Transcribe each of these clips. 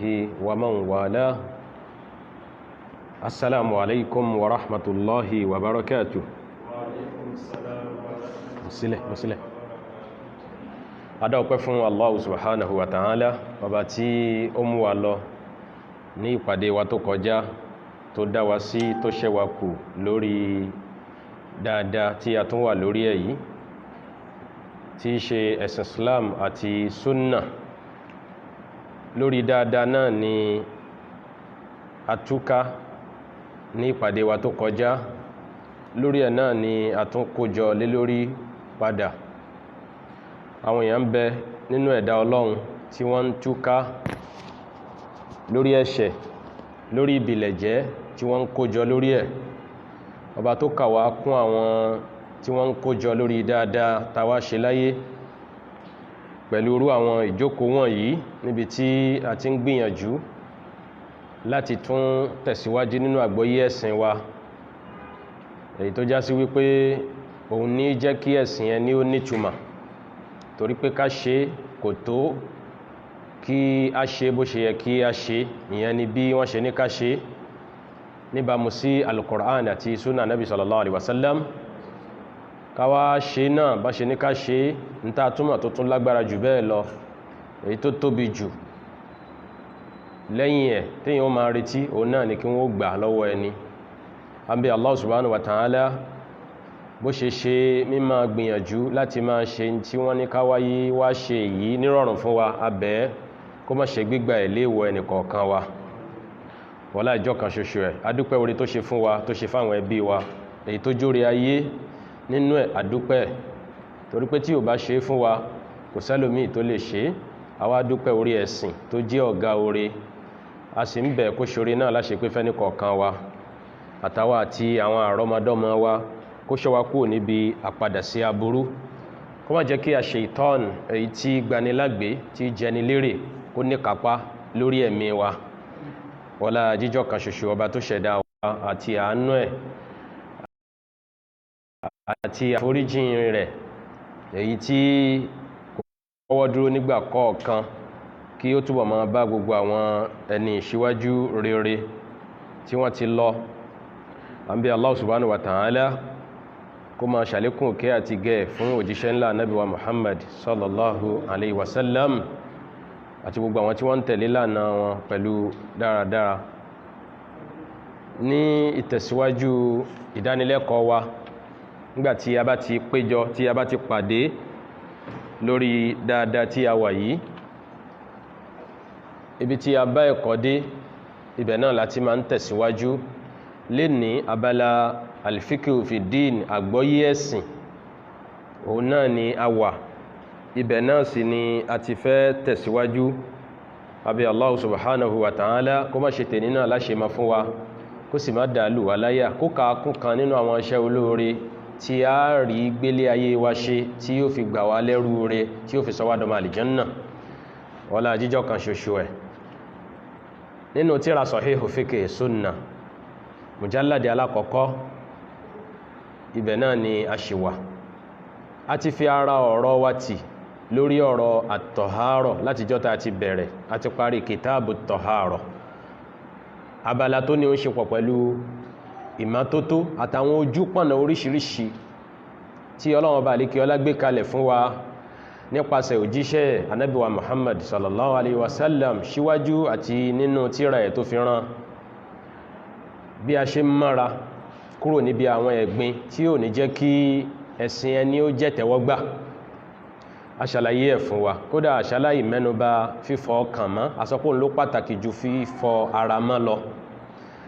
ومن والاه السلام عليكم ورحمة الله وبركاته. وعليكم السلام ورحمة مسلح الله مسلح وبركاته. adọ́pẹ́ fún Allah subhanahu wa ta'ala ọba tí ó mú wa lọ ní ìpàdé wa tó kọjá tó dá wa sí tó ṣẹ́ wa kù lórí dáadáa tí a tún wà lórí èyí tí í ṣe ẹ̀sìn Islam àti Sunnah. Lórí dáadáa náà ni a túká ní ìpàdé wa tó kọjá, lórí ẹ̀ náà ni a tún kójọ lé lórí padà. Àwọn èèyàn ń bẹ nínú ẹ̀dá Ọlọ́run tí wọ́n ń túká lórí ẹ̀ṣẹ̀, lórí ìbìlẹ̀jẹ́ tí wọ́n ń kójọ lórí ẹ̀. Ọba tó kà wá kún àwọn tí wọ́n ń kójọ lórí dáadáa tàwa ṣe láyé pẹ̀lú irú àwọn ìjókòó wọ̀nyí níbi tí a ti ń gbìyànjú láti tún tẹ̀síwájú nínú àgbọ́yé ẹ̀sìn wa, èyí tó já sí wípé òun ní jẹ́ kí ẹ̀sìn yẹn ní ó nítumọ̀, torí pé ká ṣe kò tó kí a ṣe bó ṣe yẹ kí a ṣe, ìyẹn ni bí wọ́n ṣe ní ká ṣe níbàámu sí Al-Qur'an àti Sunnah Nabi sallallahu alaihi wasallam. Káwá ṣe náà bá ṣe ní ká ṣe ń ta túmọ̀ tó tún lágbára jù bẹ́ẹ̀ lọ, èyí tó tóbi jù lẹ́yìn ẹ̀ téèyàn ó máa retí òun náà ni kí wọ́n gbà lọ́wọ́ ẹni. Àbí Allah subhanahu wa ta'ala bó ṣe ṣe mímọ̀ gbìyànjú láti máa ṣe tí wọ́n ní káwáyé wá ṣe yìí nírọ̀rùn fún wa, abẹ́ kó má ṣe gbígbà ẹ̀ léèwọ̀ ẹnìkọ̀ọ̀kan wa wọ́lá ìjọ kan ṣoṣo ẹ̀. Adúpẹ́ orí tó ṣe fún wa, tó ṣe fáwọn ẹbí wa, èyí tó jóre ayé nínú ẹ̀ adúpẹ́, torí pé tí ò bá ṣe fún wa kò sẹ́lòmíì tó lè ṣe. Àwa adúpẹ́ orí ẹ̀sìn tó jẹ́ ọ̀gá oore, a sì ń bẹ̀ kó ṣoore náà láṣẹ pé fẹ́ni kọ̀ọ̀kan wa àtàwa àti àwọn àrọ́mọdọ́mọ wa, kó ṣọ́ wa kúrò níbi àpadà sí aburú, kó má jẹ́ kí a ṣe ìtọ́n èyí tí gbanilágbé tí jẹni lérè kó ní kápá lórí ẹ̀mí wa wọ́lá jíjọ́ kan ṣoṣo ọba tó ṣẹ̀dá wa àti àánú ẹ̀ àti àforíjìn rẹ̀ èyí tí kò kọ́wọ́ dúró nígbà kọ̀ọ̀kan, kí ó túbọ̀ máa bá gbogbo àwọn ẹni ìṣíwájú rere tí wọ́n ti lọ. Àbí Allah subhanahu wa ta'ala kó máa ṣàlékún òkè àti gẹ̀ fún òjíṣẹ́ ńlá Ànábì wa Muhammad sallallahu alaihi wasallam àti gbogbo àwọn tí wọ́n ń tẹ̀lé lánàá wọn pẹ̀lú dáradára. Ní ìtẹ̀síwájú ìdánilẹ́kọ̀ọ́ wa, nígbàtí a bá ti péjọ, tí a bá ti pàdé lórí dáadáa tí a wà yìí, ibi tí a bá ẹ̀kọ́ dé ibẹ̀ náà láti máa ń tẹ̀síwájú. Lè ní abala al-fiqhu fi din, àgbọ́yé ẹ̀sìn, òun náà ni a wà, ibẹ̀ náà sì ni a ti fẹ́ tẹ̀síwájú. Àbí Allah subhanahu wa ta'ala kó má ṣe tèní náà láṣe ma fún wa, kó sì má dàálù wà láyà, kó kàákún kan nínú àwọn iṣẹ́ olóore tí a rí gbélé ayé wa ṣe tí yóò fi gbà wá lẹ́rú rẹ̀, tí yóò fi sọ wá dọmọ àlìjánnà wọ́lá jíjọ́ kan ṣoṣo ẹ̀. Nínú tírà Sahihu Fiqh Sunnah mujalladi alákọ̀ọ́kọ́, ibẹ̀ náà ni a ṣì wà. A ti fi ara ọ̀rọ̀ wa tì lórí ọ̀rọ̀ at-tahara láti jọ́ta ti bẹ̀rẹ̀, a ti parí kìtàbù at-tahara, abala tó ní ó ń ṣe pọ̀ pẹ̀lú ìmọ́tótó àtàwọn ojú pọ̀nà oríṣiríṣi tí Ọlọ́run bá lékè ọlá gbé kalẹ̀ fún wa nípasẹ̀ òjíṣẹ́ Ànábì wa Muhammad sallallahu alaihi wasallam síwájú àti nínú tírà ẹ̀ tó fi rán, bí a ṣe mọ́ra kúrò níbi àwọn ẹ̀gbin tí ò ní jẹ́ kí ẹ̀sìn ẹni ó jẹ́ tẹ́wọ́gbà. Aṣàlàyé ẹ̀ fún wa, kódà aṣàlàyé mẹ́nubà fífọ ọkàn mọ́, asọ́pọ̀ ló pàtàkì ju fífọ ara mọ́ lọ.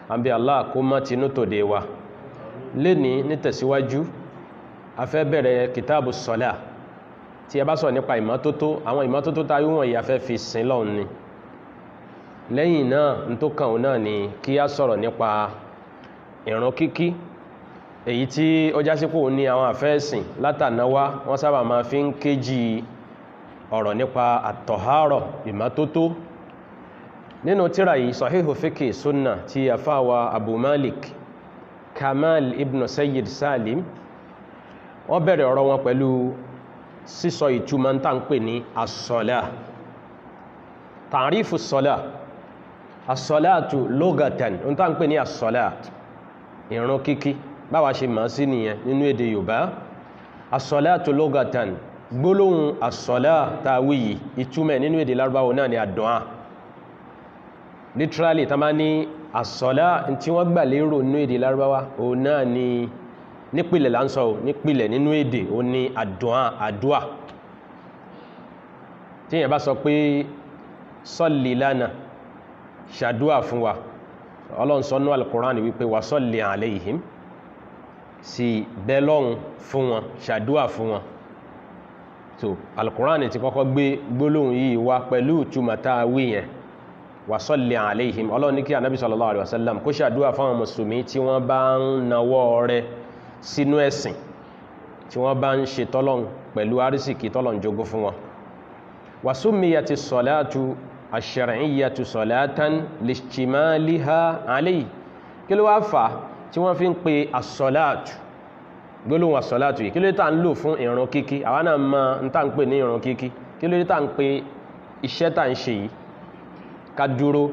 Àbí Allah kó mọ́ tinú tòde wa. Lénìí ní tẹ̀síwájú a fẹ́ bẹ̀rẹ̀ kìtàbù sọ́lá. Tí a bá sọ nípa ìmọ́tótó, àwọn ìmọ́tótó tá wọ́n yà fẹ́ fi sin lọ́hun ni. Lẹ́yìn náà n tó kàn náà ni kí a sọ̀rọ̀ nípa ìrun kíkí, èyí tí ó jásípò ní àwọn àfẹ́ẹ̀sìn látànáwá wọ́n sábà máa fi ń kéjì ọ̀rọ̀ nípa at-tahara, ìmọ́tótó. Nínú tírà yìí Sahihu Fiqh Sunnah tí àfáwà Abu Malik Kamal ibn Sayyid Salim, wọ́n bẹ̀rẹ̀ ọ̀rọ̀ wọn pẹ̀lú sísọ ìtumọ̀ tá ń pè ní as-salah. Ta'rifu as-salah, as-salatu lugatan ń tàn pè ní as-salat ìrun kíkí báwa ṣe mọ̀ sí nìyẹn nínú èdè Yorùbá as-salatu lugatan gbólóhùn as-salat tàwí yìí ìtumẹ̀ nínú èdè Lárúbáwá náà ni àdúà literally tá bá ní as-salat tí wọ́n gbà lérò nínú èdè Lárúbáwá òun náà ni nípìlẹ̀ láńsọ̀ nípìlẹ̀ nínú èdè òun ni àdúà tí yẹn bá sọ pé salli lana ṣàdúà fún wa Ọlọ́run sọ nínú al-Qur'an wípé wa salli alayhim sí bẹ́lọ́run fún wọn ṣàdúà fún wọn so al-Qur'an ti kọ́kọ́ gbé gbólóhùn yìí wá pẹ̀lú ìtumọ̀ta wí yẹn wa salli alayhim Ọlọ́run ní kí Ànábì sallallahu alaihi wasallam kó ṣàdúà fún àwọn mùsùlùmí tí wọ́n bá ń nawọ́ rẹ̀ sínú ẹ̀sìn tí wọ́n bá ń ṣe tọ́lọ́run pẹ̀lú arísìkí tọ́lọ́run jogún fún wọn wa summiyati salatu ash-shar'iyyatu salatan lishtimaliha alayhi kí ló wá fà tí wọ́n fi ń pe as-salatu gbólóhùn as-salatu yìí kí ló tá ń lò fún ìrun kíkí àwa náà mọ̀ ń tá ń pè ní ìrun kíkí kí ló tá ń pe iṣẹ́ tá ń ṣe yìí ká dúró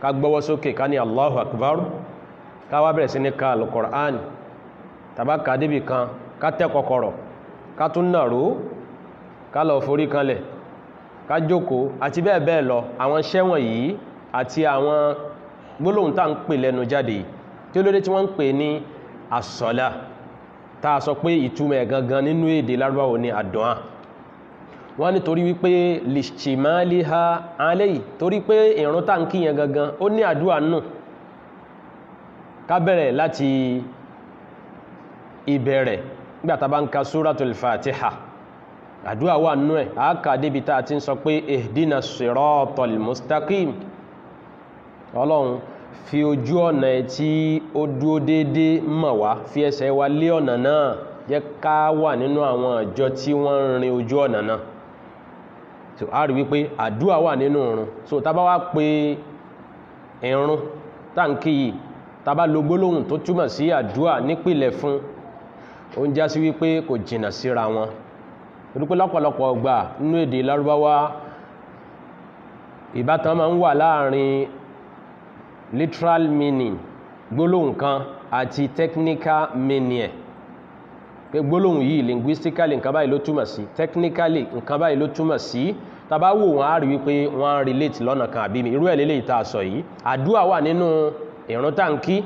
ká gbọ́wọ́ sókè ká ní Allahu akbar ká wá bẹ̀rẹ̀ sí ní ka al-Qur'an tàbá ka débi kan ká tẹ́ kọ́kọ́rọ̀ ká tún nàró ká lọ forí kanlẹ̀ ká jókòó àti bẹ́ẹ̀ bẹ́ẹ̀ lọ àwọn iṣẹ́ wọ̀nyí àti àwọn gbólóhùn tá ń pè lẹ́nu jáde yìí tí ó lóde tí wọ́n ń pè ní as-salah tá a sọ pé ìtumọ̀ gangan nínú èdè Lárúbáwá ní àdúà wọ́n ní torí wípé lishtimaliha alayhi torí pé ìrun tá ń kí yẹn gangan ó ní àdúà nù ká bẹ̀rẹ̀ láti ìbẹ̀rẹ̀ nígbàtà bá ń ka suratul Fatiha àdúà wà nú ẹ̀ àákà débi tá a ti ń sọ pé ihdina siratal mustaqim Ọlọ́run fi ojú ọ̀nà tí ó dúó dédé mọ̀ wá fi ẹsẹ̀ wa lé ọ̀nà náà jẹ́ ká wà nínú àwọn ìjọ tí wọ́n ń rin ojú ọ̀nà náà so a rí wípé àdúà wà nínú ìrun so tá bá wá pé ìrun táǹkì yìí tá bá lo gbólóhùn tó túmọ̀ sí àdúà nípìlẹ̀ fún ó ń já sí wípé kò jìnà síra wọn torípé lọ́pọ̀lọpọ̀ ọgbà nínú èdè Lárúbáwá ìbátan máa ń wà láàrin literal meaning gbólóhùn kan àti technical meaning ẹ̀ pé gbólóhùn yìí linguistically nǹkan báyìí ló túmọ̀ sí technically nǹkan báyìí ló túmọ̀ sí tá bá wò wọ́n á rí wípé wọ́n relate lọ́nà kan àbí mi irú ẹ̀ lélẹ́yìí tá a sọ yìí àdúà wà nínú ìrun táǹkì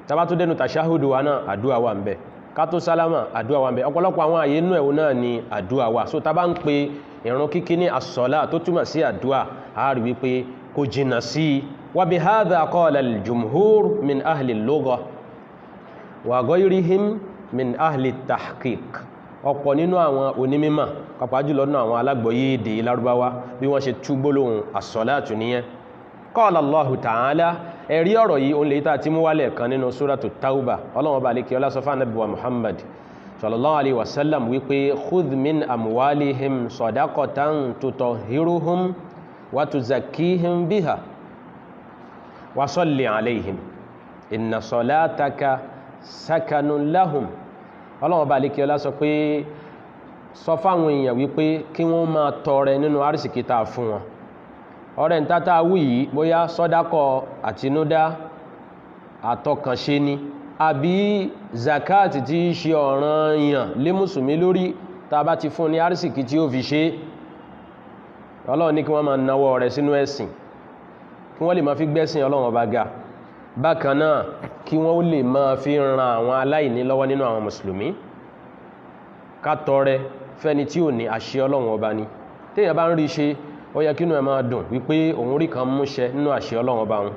tàbá tó dẹnu tàṣáhùdù wa náà àdúà wà ń bẹ ká tó sálámà àdúà wà ń bẹ ọ̀pọ̀lọpọ̀ àwọn àyè inú ẹ̀wọ̀n náà ni àdúà wà so tàbá ń pe ìrun kíkí ní as-salat tó túmọ̀ sí àdúà a rí wípé kò jìnà sí wa bihadha qala al-jumhur min ahli al-lugha wa ghayrihim min ahli at-tahqiq ọ̀pọ̀ nínú àwọn onímímọ̀ pàápàá jùlọ nínú àwọn alágbọ̀yé èdè Lárúbáwá bí wọ́n ṣe tú gbólóhùn as-salatu nìyẹn qala Allahu ta'ala ẹ̀rí ọ̀rọ̀ yìí o lè ta tí mú wálẹ̀ kan nínú suratu Tawbah Ọlọ́run bá lè kí ọlá sọ fún Ànábì wa Muhammad sallallahu alaihi wasallam wípé khudh min amwalihim sadaqatan tutahhiruhum wa tuzakkihim biha wa salli alaihim inna salataka sakanun lahum Ọlọ́run bá lè kí ọlá sọ pé sọ fáwọn èèyàn wípé kí wọ́n máa tọrẹ nínú àrísìkí tá fún wọn ọrẹ ń tátà wí yìí bóyá sọ́dákọ̀ àtinúdá àtọkànṣe ni àbí zakat tí í ṣe ọ̀ranyàn lé mùsùlùmí lórí tá bá ti fún ní àrísìkí tí ó fi ṣe Ọlọ́run ní kí wọ́n máa náwó rẹ̀ sínú ẹ̀sìn kí wọ́n lè máa fi gbẹ́sìn Ọlọ́run ọba ga bákan náà kí wọ́n lè máa fi ran àwọn aláìní lọ́wọ́ nínú àwọn mùsùlùmí ká tọrẹ fẹ́ni tí ò ní àṣẹ Ọlọ́run ọba ni téèyàn bá ń rí ṣe ó yẹ kínú ẹ máa dùn wípé òun rí kan múṣẹ nínú àṣẹ Ọlọ́run ọba wọn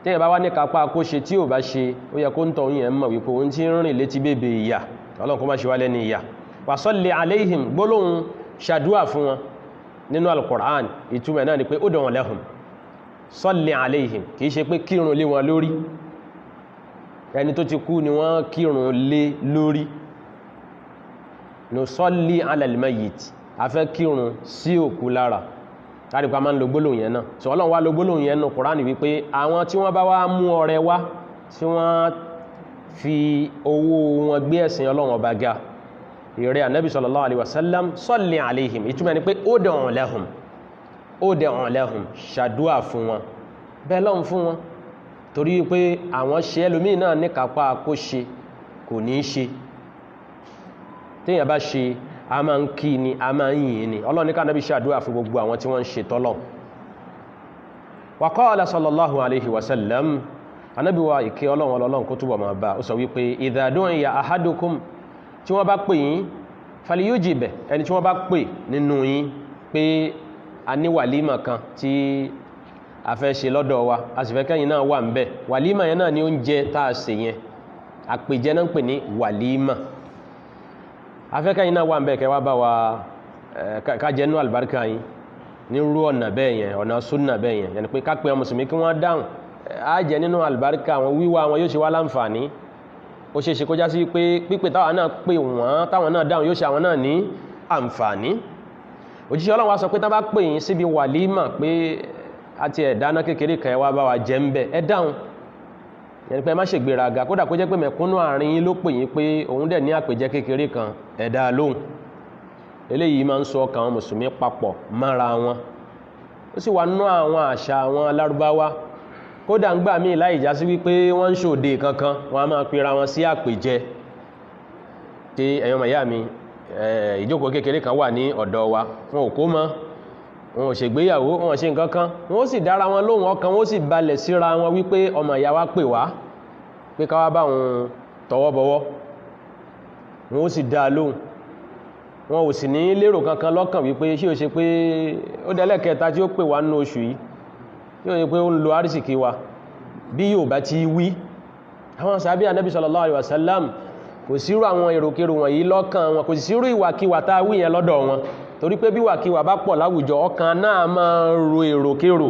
téèyàn bá wá ní kápá kó ṣe tí ò bá ṣe ó yẹ kó ń tọ̀ yẹn mọ̀ wípé òun ti ń rìn létí bèbè ìyà Ọlọ́run kó má ṣe wá lẹ́ni ìyà wa salli alayhim gbólóhùn ṣàdúà fún wọn nínú al-Qur'an ìtumọ̀ náà ni pé ud'u lahum salli alayhim kìí ṣe pé kírun lé wọn lórí ẹni tó ti kú ni wọ́n kírun lé lórí nusalli ala al-mayyit afẹ́ kírun sí òkú lára lárípa máa ń lo gbólóhùn yẹn náà so Ọlọ́run wá lo gbólóhùn yẹn náà Kùránì wípé àwọn tí wọ́n bá wá mú ọrẹ wá tí wọ́n fi owó wọn gbé ẹ̀sìn Ọlọ́run ọba ga ìrẹ́ Ànábì sallallahu alaihi wasallam salli alaihim ìtumọ̀ ni pé ud'u lahum ud'u lahum ṣàdúà fún wọn bẹ́ẹ̀ lọ́n fún wọn torí pé àwọn ṣe ẹlòmíì náà ní kápá kó ṣe kò ní ṣe téèyàn bá ṣe a máa ń kí ni a máa ń yìn ni Ọlọ́run ní ká Nábì ṣàdúà fún gbogbo àwọn tí wọ́n ń ṣe tọ́lọ̀ wa qala sallallahu alaihi wasallam Ànábì wa ìkẹ́ Ọlọ́run kó túbọ̀ máa bá ó sọ wípé idha du'iya ahadukum tí wọ́n bá pè yín falyujib ẹni tí wọ́n bá pè nínú yín pé a ní wàlímà kan tí a fẹ́ ṣe lọ́dọ̀ wa a sì fẹ́ kẹ́yìn náà wà ń bẹ̀ wàlímà yẹn náà ni oúnjẹ tá a ṣe yẹn àpèjẹ náà ń pè ní wàlímà a fẹ́ kẹ́yìn náà wà ń bẹ̀ kẹwàá bá wa kájẹnú àlùbáríkà yín ní rú ọ̀nà bẹ́ẹ̀ yẹn ọ̀nà súnà bẹ́ẹ̀ yẹn yẹn pé ká pé mùsùlùmí kí wọ́n dáhùn á jẹ nínú àlùbáríkà wọn wíwá wọn yóò ṣe wá láǹfààní ó ṣe é ṣe kó já sí pé pípè táwọn náà pè wọ́n táwọn náà dáhùn yóò ṣe àwọn náà ní àǹfààní òjíṣẹ́ Ọlọ́run wá sọ pé tán bá pè yín síbi wàlímà pé àti ẹ̀dáná kékeré kan wá bá wa jẹ ń bẹ̀ ẹ dáhùn yẹn pé má ṣe gbéraga kódà kó jẹ́ pé mẹ̀kúnnù àárín yín ló pè yín pé òun dẹ̀ ní àpèjẹ kékeré kan ẹ dá lóhùn eléyìí máa ń sọ ọkàn àwọn mùsùlùmí papọ̀ mára wọn ó sì wà nínú àwọn àṣà àwọn Lárúbáwá kódà ń gbà míì láì já sí wípé wọ́n ń ṣòde kankan wọ́n á máa pera wọn sí àpèjẹ tí ẹ̀yàn màyá mi ìjókòó kékeré kan wà ní ọ̀dọ̀ wa wọn ò kó mọ́ wọn ò ṣègbéyàwó wọn ò ṣe nǹkan kan wọn ó sì dára wọn lóhùn ọkàn wọn ó sì balẹ̀ síra wọn wípé ọmọ ìyá wa pè wá pé ká wá bá wọn tọwọ́ bọwọ́ wọn ó sì dá lóhùn wọn ò sì ní lérò kankan lọ́kàn wípé ṣé o ṣe pé ó dẹ́lẹ́kẹta tí ó pè wá nínú oṣù yìí tí ó ṣe pé ó ń lo àrísìkí wa bí yóò bá ti wí àwọn sàbí Ànábì sallallahu alaihi wasallam kò sírú àwọn èròkèrò wọ̀nyí lọ́kàn wọn kò sì sírú ìwàkiwà tá a wí yẹn lọ́dọ̀ wọn torí pé bí wàkiwà bá pọ̀ láwùjọ ọkàn náà máa ro èròkèrò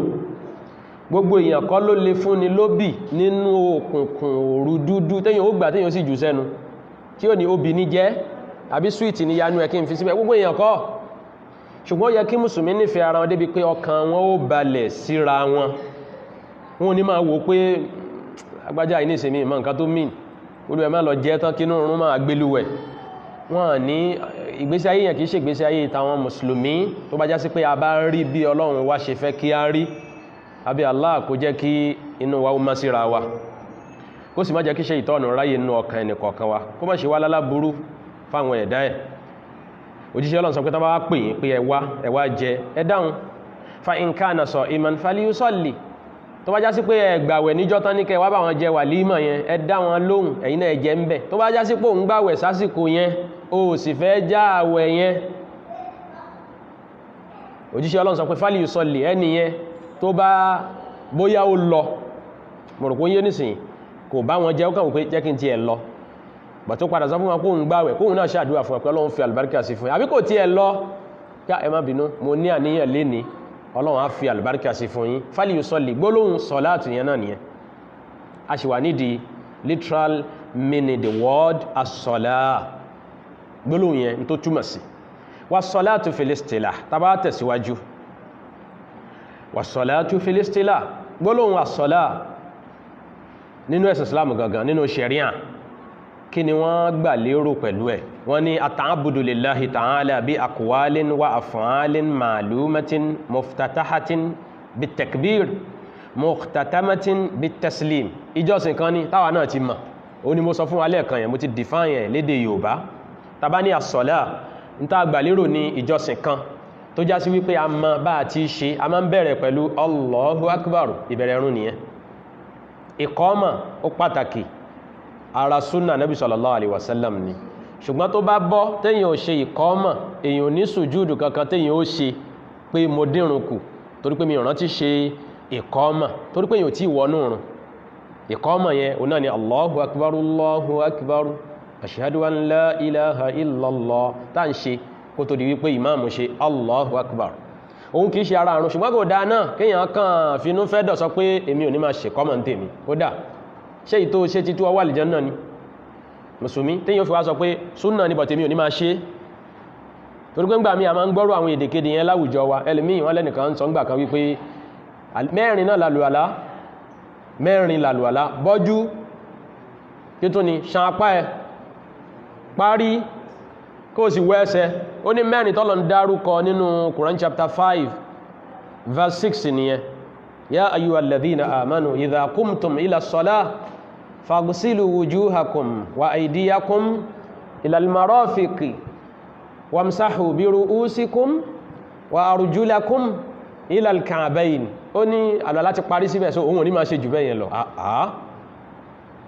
gbogbo èèyàn kọ́ ló lè fúnni lóbì nínú òkùnkùn òru dúdú téèyàn ó gbà téèyàn ó sì jù sẹ́nu tí ó ní obì ní jẹ́ àbí súwìtì ní yanu ẹ̀ kí n fi síbẹ̀ gbogbo èèyàn kọ́ ṣùgbọ́n ó yẹ kí mùsùlùmí nífẹ̀ẹ́ ara wọn débi pé ọkàn wọn ó balẹ̀ síra wọn wọn ò ní máa wò pé agbájá yìí ní ìsinmi ìmọ̀ nǹkan tó mìn olú ẹ̀ máa lọ jẹ́ tán kínú rún máa gbélúwẹ̀ wọ́n ní ìgbésí ayé yẹn kìí ṣe ìgbésí ayé tàwọn mùsùlùmí tó bá já sí pé a bá rí bí Ọlọ́run wá ṣe fẹ́ kí a rí àbí Allah kó jẹ́ kí inú wa ó má síra wa kó sì má jẹ́ kí ṣe ìtọ́nù ráyè inú ọkàn ẹnì kọ̀ọ̀kan wa kó má ṣe wá lálábúrú fáwọn ẹ̀dá ẹ̀ òjíṣẹ́ Ọlọ́run sọ pé tán bá wá pè yín pé ẹ wá jẹ ẹ dáhùn fa in kana sa'iman falyusalli tó bá já sí pé ẹ gbàwẹ̀ níjọ́ tán ní kẹ́ wá bá wọn jẹ wàlímà yẹn ẹ dá wọn lóhùn ẹ̀yin náà ẹ jẹ ń bẹ̀ tó bá já sí pé òun gbàwẹ̀ sásìkò yẹn o sì fẹ́ já àwẹ̀ yẹn òjíṣẹ́ Ọlọ́run sọ pé falyusalli ẹni yẹn tó bá bóyá ó lọ mọ̀rọ̀kó yé nísìnyí kò bá wọn jẹ́ ó kàn wípé jẹ́ kí n tiẹ̀ lọ bà tó padà sọ fún wọn kó ń gbàwẹ̀ kóhun náà ṣàdúrà fún ẹ pé Ọlọ́run fi àlùbáríkà sí fún ẹ àbí kò tiẹ̀ lọ ká ẹ má bínú mo ní àníyàn lénìí Ọlọ́run á fi àlùbáríkà sí fún yín falyusalli gbólóhùn sọ̀láàtù yẹn náà nìyẹn a ṣì wà nídìí literal meaning the word as-salah gbólóhùn yẹn tó túmọ̀ sí was-salatu fil istilah tàbá tẹ̀síwájú was-salatu fil istilah gbólóhùn as-salah nínú ẹ̀sìn Islam gangan nínú sharia kí ni wọ́n gbà lérò pẹ̀lú ẹ̀ wọ́n ní at-ta'abbudu lillahi ta'ala bí aqwalin wa af'alin ma'lumatin muftatahatin bit-takbir mukhtatamatin bit-taslim ìjọsìn kan ní táwa náà ti mọ̀ ó ní mo sọ fún wa lẹ́ẹ̀kan yẹn mo ti define yẹn lédè Yorùbá tàbá ní as-salah ní tá gbà lérò ní ìjọsìn kan tó já sí wípé a mọ̀ bá ti ṣe a máa ń bẹ̀rẹ̀ pẹ̀lú Allahu Akbar ìbẹ̀rẹ̀ ẹ̀rùn nìyẹn ìkọ́mà ó pàtàkì ara súnà Nabi sallallahu alaihi wasallam ni ṣùgbọ́n tó bá bọ́ téèyàn ò ṣe ìkọ́mà èyàn ní sùjúdù kankan téèyàn ó ṣe pé mo dírun kù torí pé mi ò rántí ṣe ìkọ́mà torí pé èyàn ò tí wọnú rùn ìkọ́mà yẹn òun náà ni Allahu akbar ashhadu an la ilaha illallah tá ń ṣe kó tó di wípé ìmáàmù ṣe Allahu akbar òun kìí ṣe ara àrùn ṣùgbọ́n kò dáa náà kéèyàn kàn finú fẹ́ dọ̀ sọ pé èmi ò ní máa ṣe kọ́mọ̀ ní tèmi ó dà ṣe ìtò ṣe títú ọwà àlìjẹ́ náà ni mùsùlùmí tí yíò fi wá sọ pé súnnà ní bọ̀tẹ̀mí ò ní máa ṣe torí pé ń gbà mí a máa ń gbọ́rọ̀ àwọn èdèkéde yẹn láwùjọ wa ẹlòmíì wọ́n lẹ́nìkan sọ ń gbà kan wípé mẹ́rin náà làlùwàlá bọ́jú títún ni ṣan apá ẹ parí kó sì wẹ́ ẹsẹ̀ ó ní mẹ́rin tọ́lọ̀ ń dárúkọ nínú Quran chapter 5 verse 6 nìyẹn ya ayyuhal ladhina amanu idha qumtum ila as-salah faghsilu wujuhakum wa aydiyakum ila al-marafiqi wamsahu bi ru'usikum wa arjulakum ila al-ka'bayn. Ó ní àlọ́ láti parí síbẹ̀ so òun ò ní máa ṣe jù bẹ́ẹ̀ yẹn lọ.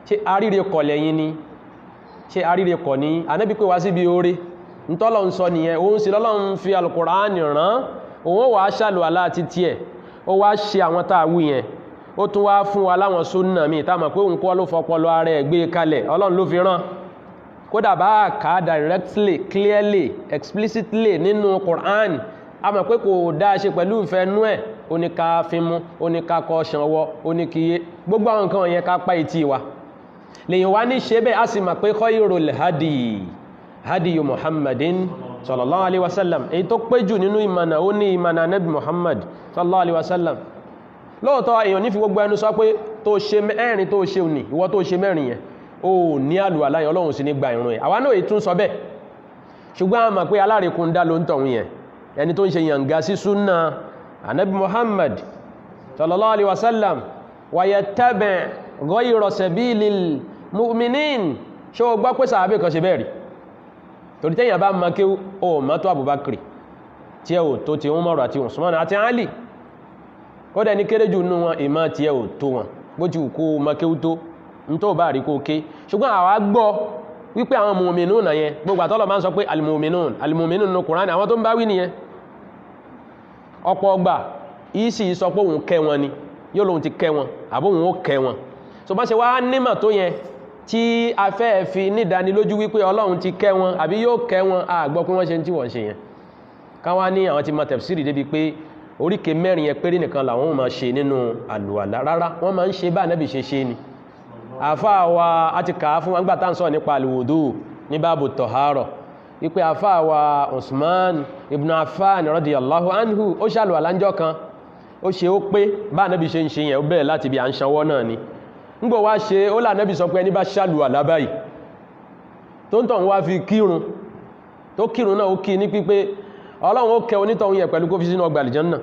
Ṣé àríre kọ̀ lẹ́yìn ni? Ṣé àríre kọ̀ ní? Ànábì pé wá síbi oore ntọ́lọ̀ ń sọ nìyẹn. Òun sì lọ́lọ́run fi Al-Qur'ani rán òun wà á ṣàlù aláàtí tí ẹ̀ ó wá ṣe àwọn tààwù yẹn ó tún wá fún wa láwọn súnnà mi tá mọ̀ pé òun kọ́ ló fọpọlọ ara ẹ̀ gbé kalẹ̀ Ọlọ́run ló fi rán kódà bá kà directly clearly explicitly nínú Qur'an a mọ̀ pé kò dáa ṣe pẹ̀lú ìfẹ́ nú ẹ̀ ó ní ká fi mú ó ní ká kọ́ ṣanwọ́ ó ní kíyé gbogbo àwọn nǹkan yẹn ká pa ìtì wa lèyìn wá ní ṣe bẹ́ẹ̀ a sì mọ̀ pé khayrul hadi Muhammadin sallallahu alaihi wasallam èyí tó pé jù nínú ìmànà ó ní ìmànà Nabi Muhammad sallallahu alaihi wasallam lóòtọ́ èèyàn ní fi gbogbo ẹnu sọ pé tó ṣe mẹ́rin tó ṣe òní ìwọ tó ṣe mẹ́rin yẹn ó ní àlùwàlá yẹn Ọlọ́run sì ní gba ìrun ẹ̀ àwa náà ètún sọ bẹ́ẹ̀ ṣùgbọ́n a mọ̀ pé alárekún dá ló ń tọ̀hún yẹn ẹni tó ń ṣe yànga sí súnà Nabi Muhammad sallallahu alaihi wasallam wa yattabi' ghayra sabilil mu'minin ṣé o gbọ́ pé sàábé kan ṣe bẹ́ẹ̀ rí torí tẹ́yìn bá ma kí o mọ́ tó Abubakar tí ẹ ò tó ti Umar àti Usman àti Ali ó dẹ̀ ní kéré jù nínú wọn ìmá tí ẹ ò tó wọn bó ti kó ma kí ó tó ń tó bá rí kó ké ṣùgbọ́n àwa gbọ́ wípé àwọn mu'minun náà yẹn gbogbo àtọ́lọ̀ máa ń sọ pé al-mu'minun nínú Kùránì àwọn tó ń bá wí nìyẹn ọ̀pọ̀ ọgbà ìsì sọ pé òun kẹ́ wọn ni yóò lóun ti kẹ́ wọn àbóhun ó kẹ́ wọn so bá ṣe wá nímọ̀ tó yẹn tí a fẹ́ fi nídánilójú wípé Ọlọ́run ti kẹ́ wọn àbí yóò kẹ́ wọn a gbọ́ pé wọ́n ṣe tí wọ́n ṣe yẹn káwá ní àwọn ti ma tafsiri débi pé oríkè mẹ́rin yẹn péré nìkan làwọn máa ṣe nínú àlùwàlá rárá wọ́n máa ń ṣe bá Ànábì ṣe ni àfáà wa a ti kàá fún wọn gbà tá ń sọ nípa al-wudu ní báàbù tọ̀hárọ̀ wípé àfáà wa Usman ibn Affan radiyallahu anhu ó ṣàlùwàlá ńjọ́ kan ó ṣe ó pé bá Ànábì ṣe ń ṣe yẹn ó bẹ̀rẹ̀ láti bí à ń ṣanwọ́ náà ni ngbò wá ṣe ó l'Ànábì sọ pé ẹni bá ṣàlùwàlá báyìí tó ń tọ̀hún wá fi kírun tó kírun náà ó kí ní pípé Ọlọ́run ó kẹ́ onítọ̀hún yẹn pẹ̀lú kó fi sínú ọgbà àlìjánà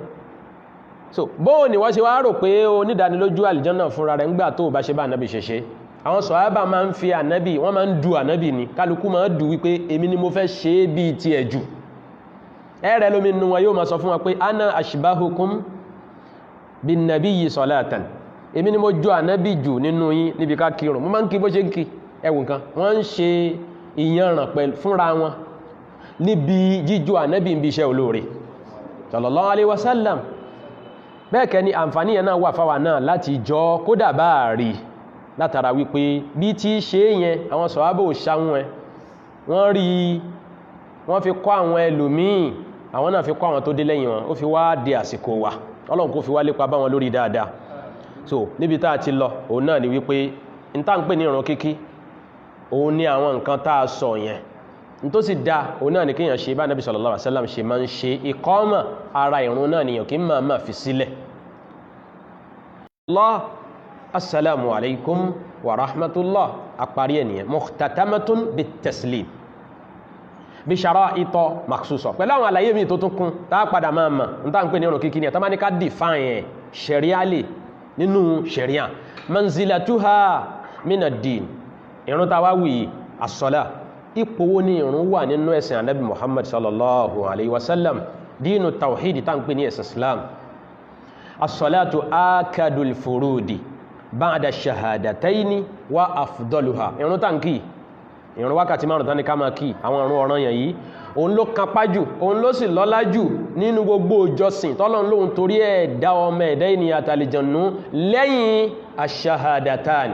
so bóò ni wọ́n ṣe wá rò pé onídánilójú àlìjánà fúnra rẹ̀ ńgbà tó bá ṣe bá Ànábì ṣe àwọn sọ̀hábà máa ń fi Ànábì wọ́n máa ń du Ànábì ni kálukú máa ń du wípé èmi ni mo fẹ́ ṣe é bí ti ẹ̀ jù ẹ̀rẹ́ lómi nínú wọn yóò máa sọ fún wa pé ana ashbahukum bin nabiyyi salatan èmi ni mo jọ Ànábì jù nínú yín níbi ká kírun mo máa ń kí bó ṣe ń kí ẹwùn kan wọ́n ń ṣe ìyanràn pẹ̀lú fúnra wọn níbi jíjọ Ànábì ń bí iṣẹ́ olóore sallallahu alaihi wasallam bẹ́ẹ̀ kẹ́ ni àǹfààní yẹn náà wà fáwa náà láti jọ kódà bá rí látara wípé bí tí ṣe yẹn àwọn sọ̀hábà ò ṣáwọn ẹ wọ́n rí wọ́n fi kọ́ àwọn ẹlòmíì àwọn náà fi kọ́ àwọn tó dé lẹ́yìn wọn ó fi wá dé àsìkò wa Ọlọ́run kó fi wá lépa bá wọn lórí dáadáa so níbi tá a ti lọ òun náà ni wípé n tá ń pè ní ìrun kíkí òun ní àwọn nǹkan tá a sọ yẹn n tó sì dá òun náà ni kíyàn ṣe bá Nabi sallallahu alaihi wasallam ṣe máa ń ṣe ìkọ́mà ara ìrun náà nìyàn kí máa fi sílẹ̀ Allah assalamu alaikum wa rahmatullah àparí ẹniyàn muhtatamatun bit-taslim bí shara'ita makhsusa pẹ̀lú àwọn àlàyé mi tó tún kún tá a padà máa mọ̀ n tá ń pè ní ìrun kíkí ni àtàmà ní ká define ṣẹ̀ríálì nínú ṣẹ̀ríà manzilatuha min ad-din ìrun ta wá wí as-salah ipò wo ni ìrun wà nínú ẹ̀sìn Ànábì Muhammad sallallahu alaihi wasallam dínú tawhid tá ń pè ní ẹ̀sìn Islam as-salatu akadul furudi ba'da shahadataini wa afdaluha ìrun tá ń kí ìrun wákàtí márùn tán ní ká máa kí àwọn ìrun ọ̀ranyàn yìí òun ló kápá jù òun ló sì lọ́lá jù nínú gbogbo ìjọsìn tọ́lọ́run lóhun torí ẹ̀ dá ọmọ ẹ̀dá ènìyàn àtàlìjànú lẹ́yìn ash-shahadatan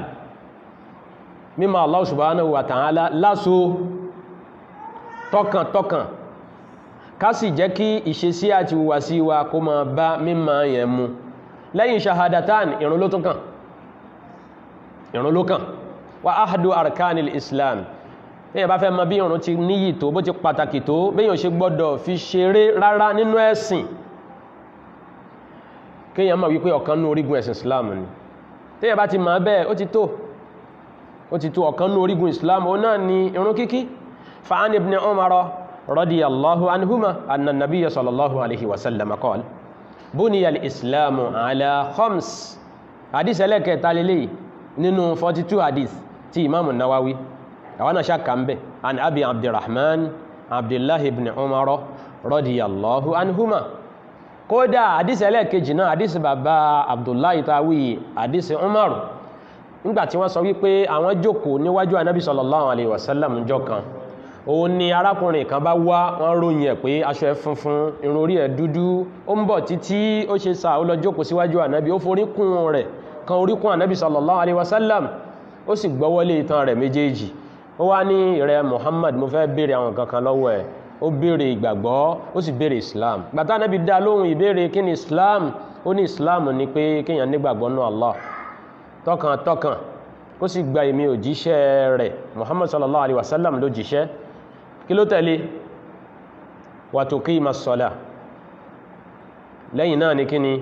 mímọ̀ Allah subhanahu wa ta'ala láso tọkàntọkàn ká sì jẹ́ kí ìṣesí àti ìhùwàsí wa kó máa bá mímọ̀ yẹn mu lẹ́yìn shahadatan ìrun ló tún kàn ìrun ló kàn wa ahadu arkanil islam èyàn bá fẹ́ mọ̀ bí ìrun ti níyì tó bó ti pàtàkì tó béèyàn ṣe gbọ́dọ̀ fi ṣeré rárá nínú ẹ̀sìn kéèyàn mọ̀ wípé ọ̀kan nínú orígun ẹ̀sìn islam ni téèyàn bá ti mọ̀ bẹ́ẹ̀ ó ti tó ọ̀kan nínú orígun islam ó náà ni ìrun kíkí fa'an ibn umar radiyallahu anhuma anna nabiyya sallallahu alaihi wasallam qala buniya al-islamu ala khams hadith ẹlẹ́kẹta lélẹ̀ nínú 42 hadith tí Imam Nawawi àwọn náà ṣàkà ń bẹ̀ an abi abdurrahman abdullahi ibn umar radiyallahu anhuma kódà hadith ẹlẹ́kejì náà hadith bàbá abdullahi tawi hadith umar nígbàtí wọ́n sọ wípé àwọn jókòó níwájú anábì sallallahu alaihi wasallam jọ kan òun ni arákùnrin kan bá wá wọ́n ròyìn ẹ̀ pé aṣọ ẹ̀ funfun irun orí ẹ̀ dúdú ó ń bọ̀ títí ó ṣe sà ó lọ jókòó síwájú anábì ó foríkún rẹ̀ kan oríkún anábì sallallahu alaihi wasallam ó sì gbọ́wọ́lé itan rẹ̀ méjèèjì ó wá ní ìrẹ́ Muhammad mo fẹ́ béèrè àwọn kankan lọ́wọ́ ẹ̀ ó béèrè ìgbàgbọ́ ó sì béèrè Islam gbàtà anábì dá lóhùn ìbéèrè kí ni Islam ó ní Islam ni pé kéèyàn nígbàgbọ́ nú Allah tọkàntọkàn kó sì gba èmi òjíṣẹ́ rẹ̀ Muhammad sallallahu alaihi wasallam ló jíṣẹ́ kí ló tẹ̀lé wa tuqima as-salah lẹ́yìn náà ni kí ni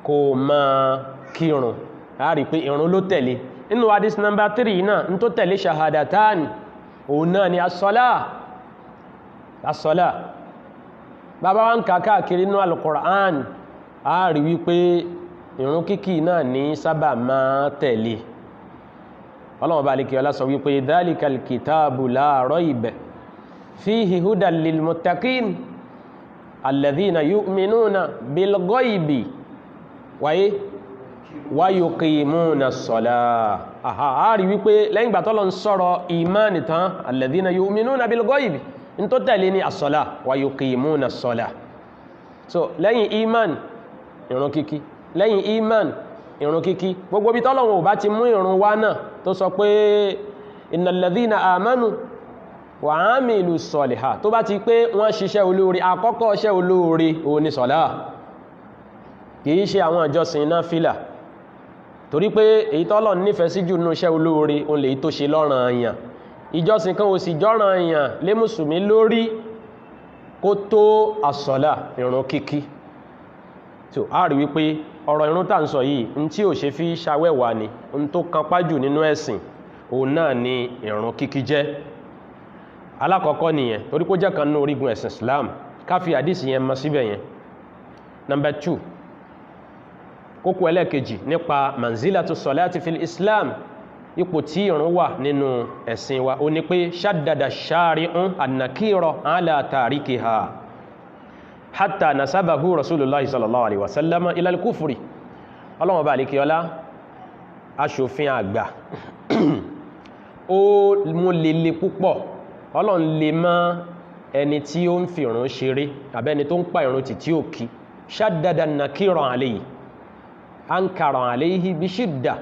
kó máa kírun a rí pé ìrun ló tẹ̀lé inú hadith number 3 náà n tó tẹ̀lé shahadatan òun náà ni as-salah bàbá wa ń kàkàkiri inú al-Qur'an a rí wípé ìrun kíkí náà ní sábà máa tẹ̀lé ọlọ́wọ́ bá alikẹ́ ọlá sọ wípé dhalikal kitabu la rayba fihi hudan lil muttaqin alladhina yu'minuna bil ghaibi wa yuqimuna as-salah a rí wípé lẹ́yìn ìgbà tọ́lọ́ ń sọ̀rọ̀ ìmáànì tán alladhina yu'minuna bil ghaibi ní tó tẹ̀lé ní as-salah wa yuqimuna as-salah so lẹ́yìn iman ìrun kíkí lẹ́yìn iman ìrun kíkí gbogbo bí tọ́lọ̀wọ̀n ò bá ti mú ìrun wá náà tó sọ pé innal ladhina amanu wa amilu salihat tó bá ti pé wọ́n ṣiṣẹ́ olóore àkọ́kọ́ iṣẹ́ olóore òun ni sọ̀lá kìí ṣe àwọn ìjọsìn náfílà torí pé èyí tọ́lọ̀ nífẹ̀ẹ́ sí jù nínú iṣẹ́ olóore òun lèyí tó ṣe lọ́ranyàn ìjọsìn kan ò sì jọ́ranyàn lé mùsùlùmí lórí kó tó àsọ̀lá ìrun kíkí so a rí wípé ọ̀rọ̀ ìrun tá ń sọ yìí n tí ò ṣe fi ṣàwẹ́wà ni n tó kan pájù nínú ẹ̀sìn òun náà ni ìrun kíkí jẹ́ alákọ̀ọ́kọ́ nìyẹn torí kó jẹ́ kan ní orígun ẹ̀sìn Islam ká fi àdísì yẹn mọ́ síbẹ̀ yẹn number 2 kókó ẹlẹ́ẹ̀kejì nípa manzilatu salati fil Islam ipò tí ìrun wà nínú ẹ̀sìn wa ó ní pé shaddada shari'un an-nakira ala tarikiha hatta nasabahu rasulullahi sallallahu alaihi wasallama ila al-kufri ọlọ́wọ́ bá alikí ọlá aṣòfin àgbà ó mú lele púpọ̀ ọlọ́n lè mọ́ ẹni tí ó ń fi ìrun ṣeré àbẹ́ni tó ń pa ìrun tì tí ó kí shaddada nakira alayhi ankara alayhi bi shidda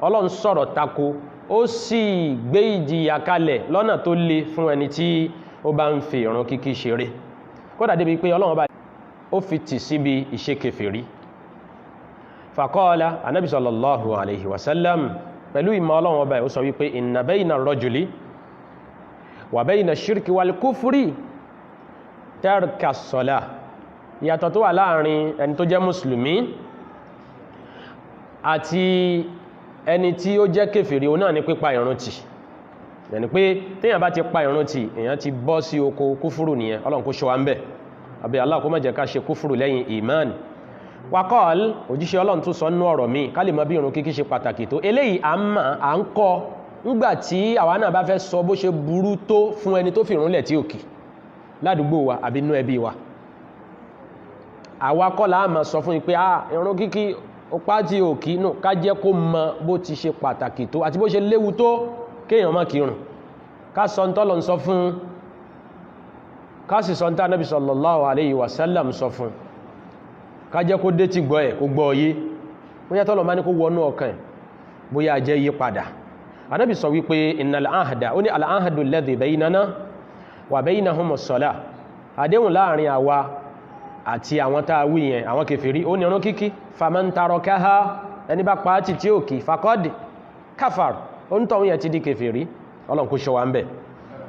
ọlọ́n sọ̀rọ̀ tako ó sì gbé ìjìyà kalẹ̀ lọ́nà tó le fún ẹni tí ó bá ń fi ìrun kíkí ṣeré kódà débi pé Ọlọ́run bá ó fi tì síbi ìṣe kèfèrí faqala anábì sallallahu alaihi wasallam pẹ̀lú ìmọ̀ Ọlọ́run ọba ó sọ wípé inna bayna ar-rajuli wa bayna ash-shirki wal-kufri tarka as-salah ìyàtọ̀ tó wà láàrin ẹni tó jẹ́ mùsùlùmí àti ẹni tí ó jẹ́ kèfèrí òun náà ni pípa ìrun tì yẹni pé téèyàn bá ti pa ìrun tì èyàn ti bọ́ sí oko kúfúrù nìyẹn Ọlọ́run kó ṣọ́ wa ń bẹ̀ àbí Allah kó má jẹ́ ká ṣe kúfúrù lẹ́yìn iman waqal òjíṣẹ́ Ọlọ́run tún sọ nínú ọ̀rọ̀ mi ká lè mọ̀ bí ìrun kíkí ṣe pàtàkì tó eléyìí à ń kọ́ nígbà tí àwa náà bá fẹ́ sọ bó ṣe burú tó fún ẹni tó fi ìrun lẹ̀ tí ò kí ládùúgbò wa àbí inú ẹbí wa àwa kọ́ la máa sọ fún yín pé ìrun kíkí ọpá tí ò kí nù ká jẹ́ kó mọ bó ti ṣe pàtàkì tó àti bó ṣe léwu tó kéèyàn má kírun ká sọ ń tọ́lọ ń sọ fún ká sì sọ ń tá Nábì sallallahu alayhi wa sallam sọ fún ká jẹ́ kó dé tí gbọ́ ẹ̀ kó gbọ́ ọyé bóyá tọ́lọ má ní kó wọnú ọkàn bóyá jẹ́ yí padà Ànábì sọ wípé innal ahda ó ní al-ahdu alladhi baynana wa baynahumus salah àdéhùn láàrin àwa àti àwọn tá a wí yẹn àwọn kèfèrí ó ní ìrun kíkí faman tarakaha ẹni bá pa á ti tí ó kì faqad kafar ó ń tọ́wọ́ yẹn ti di kèfèrí Ọlọ́run kó ṣọ́ wa ń bẹ̀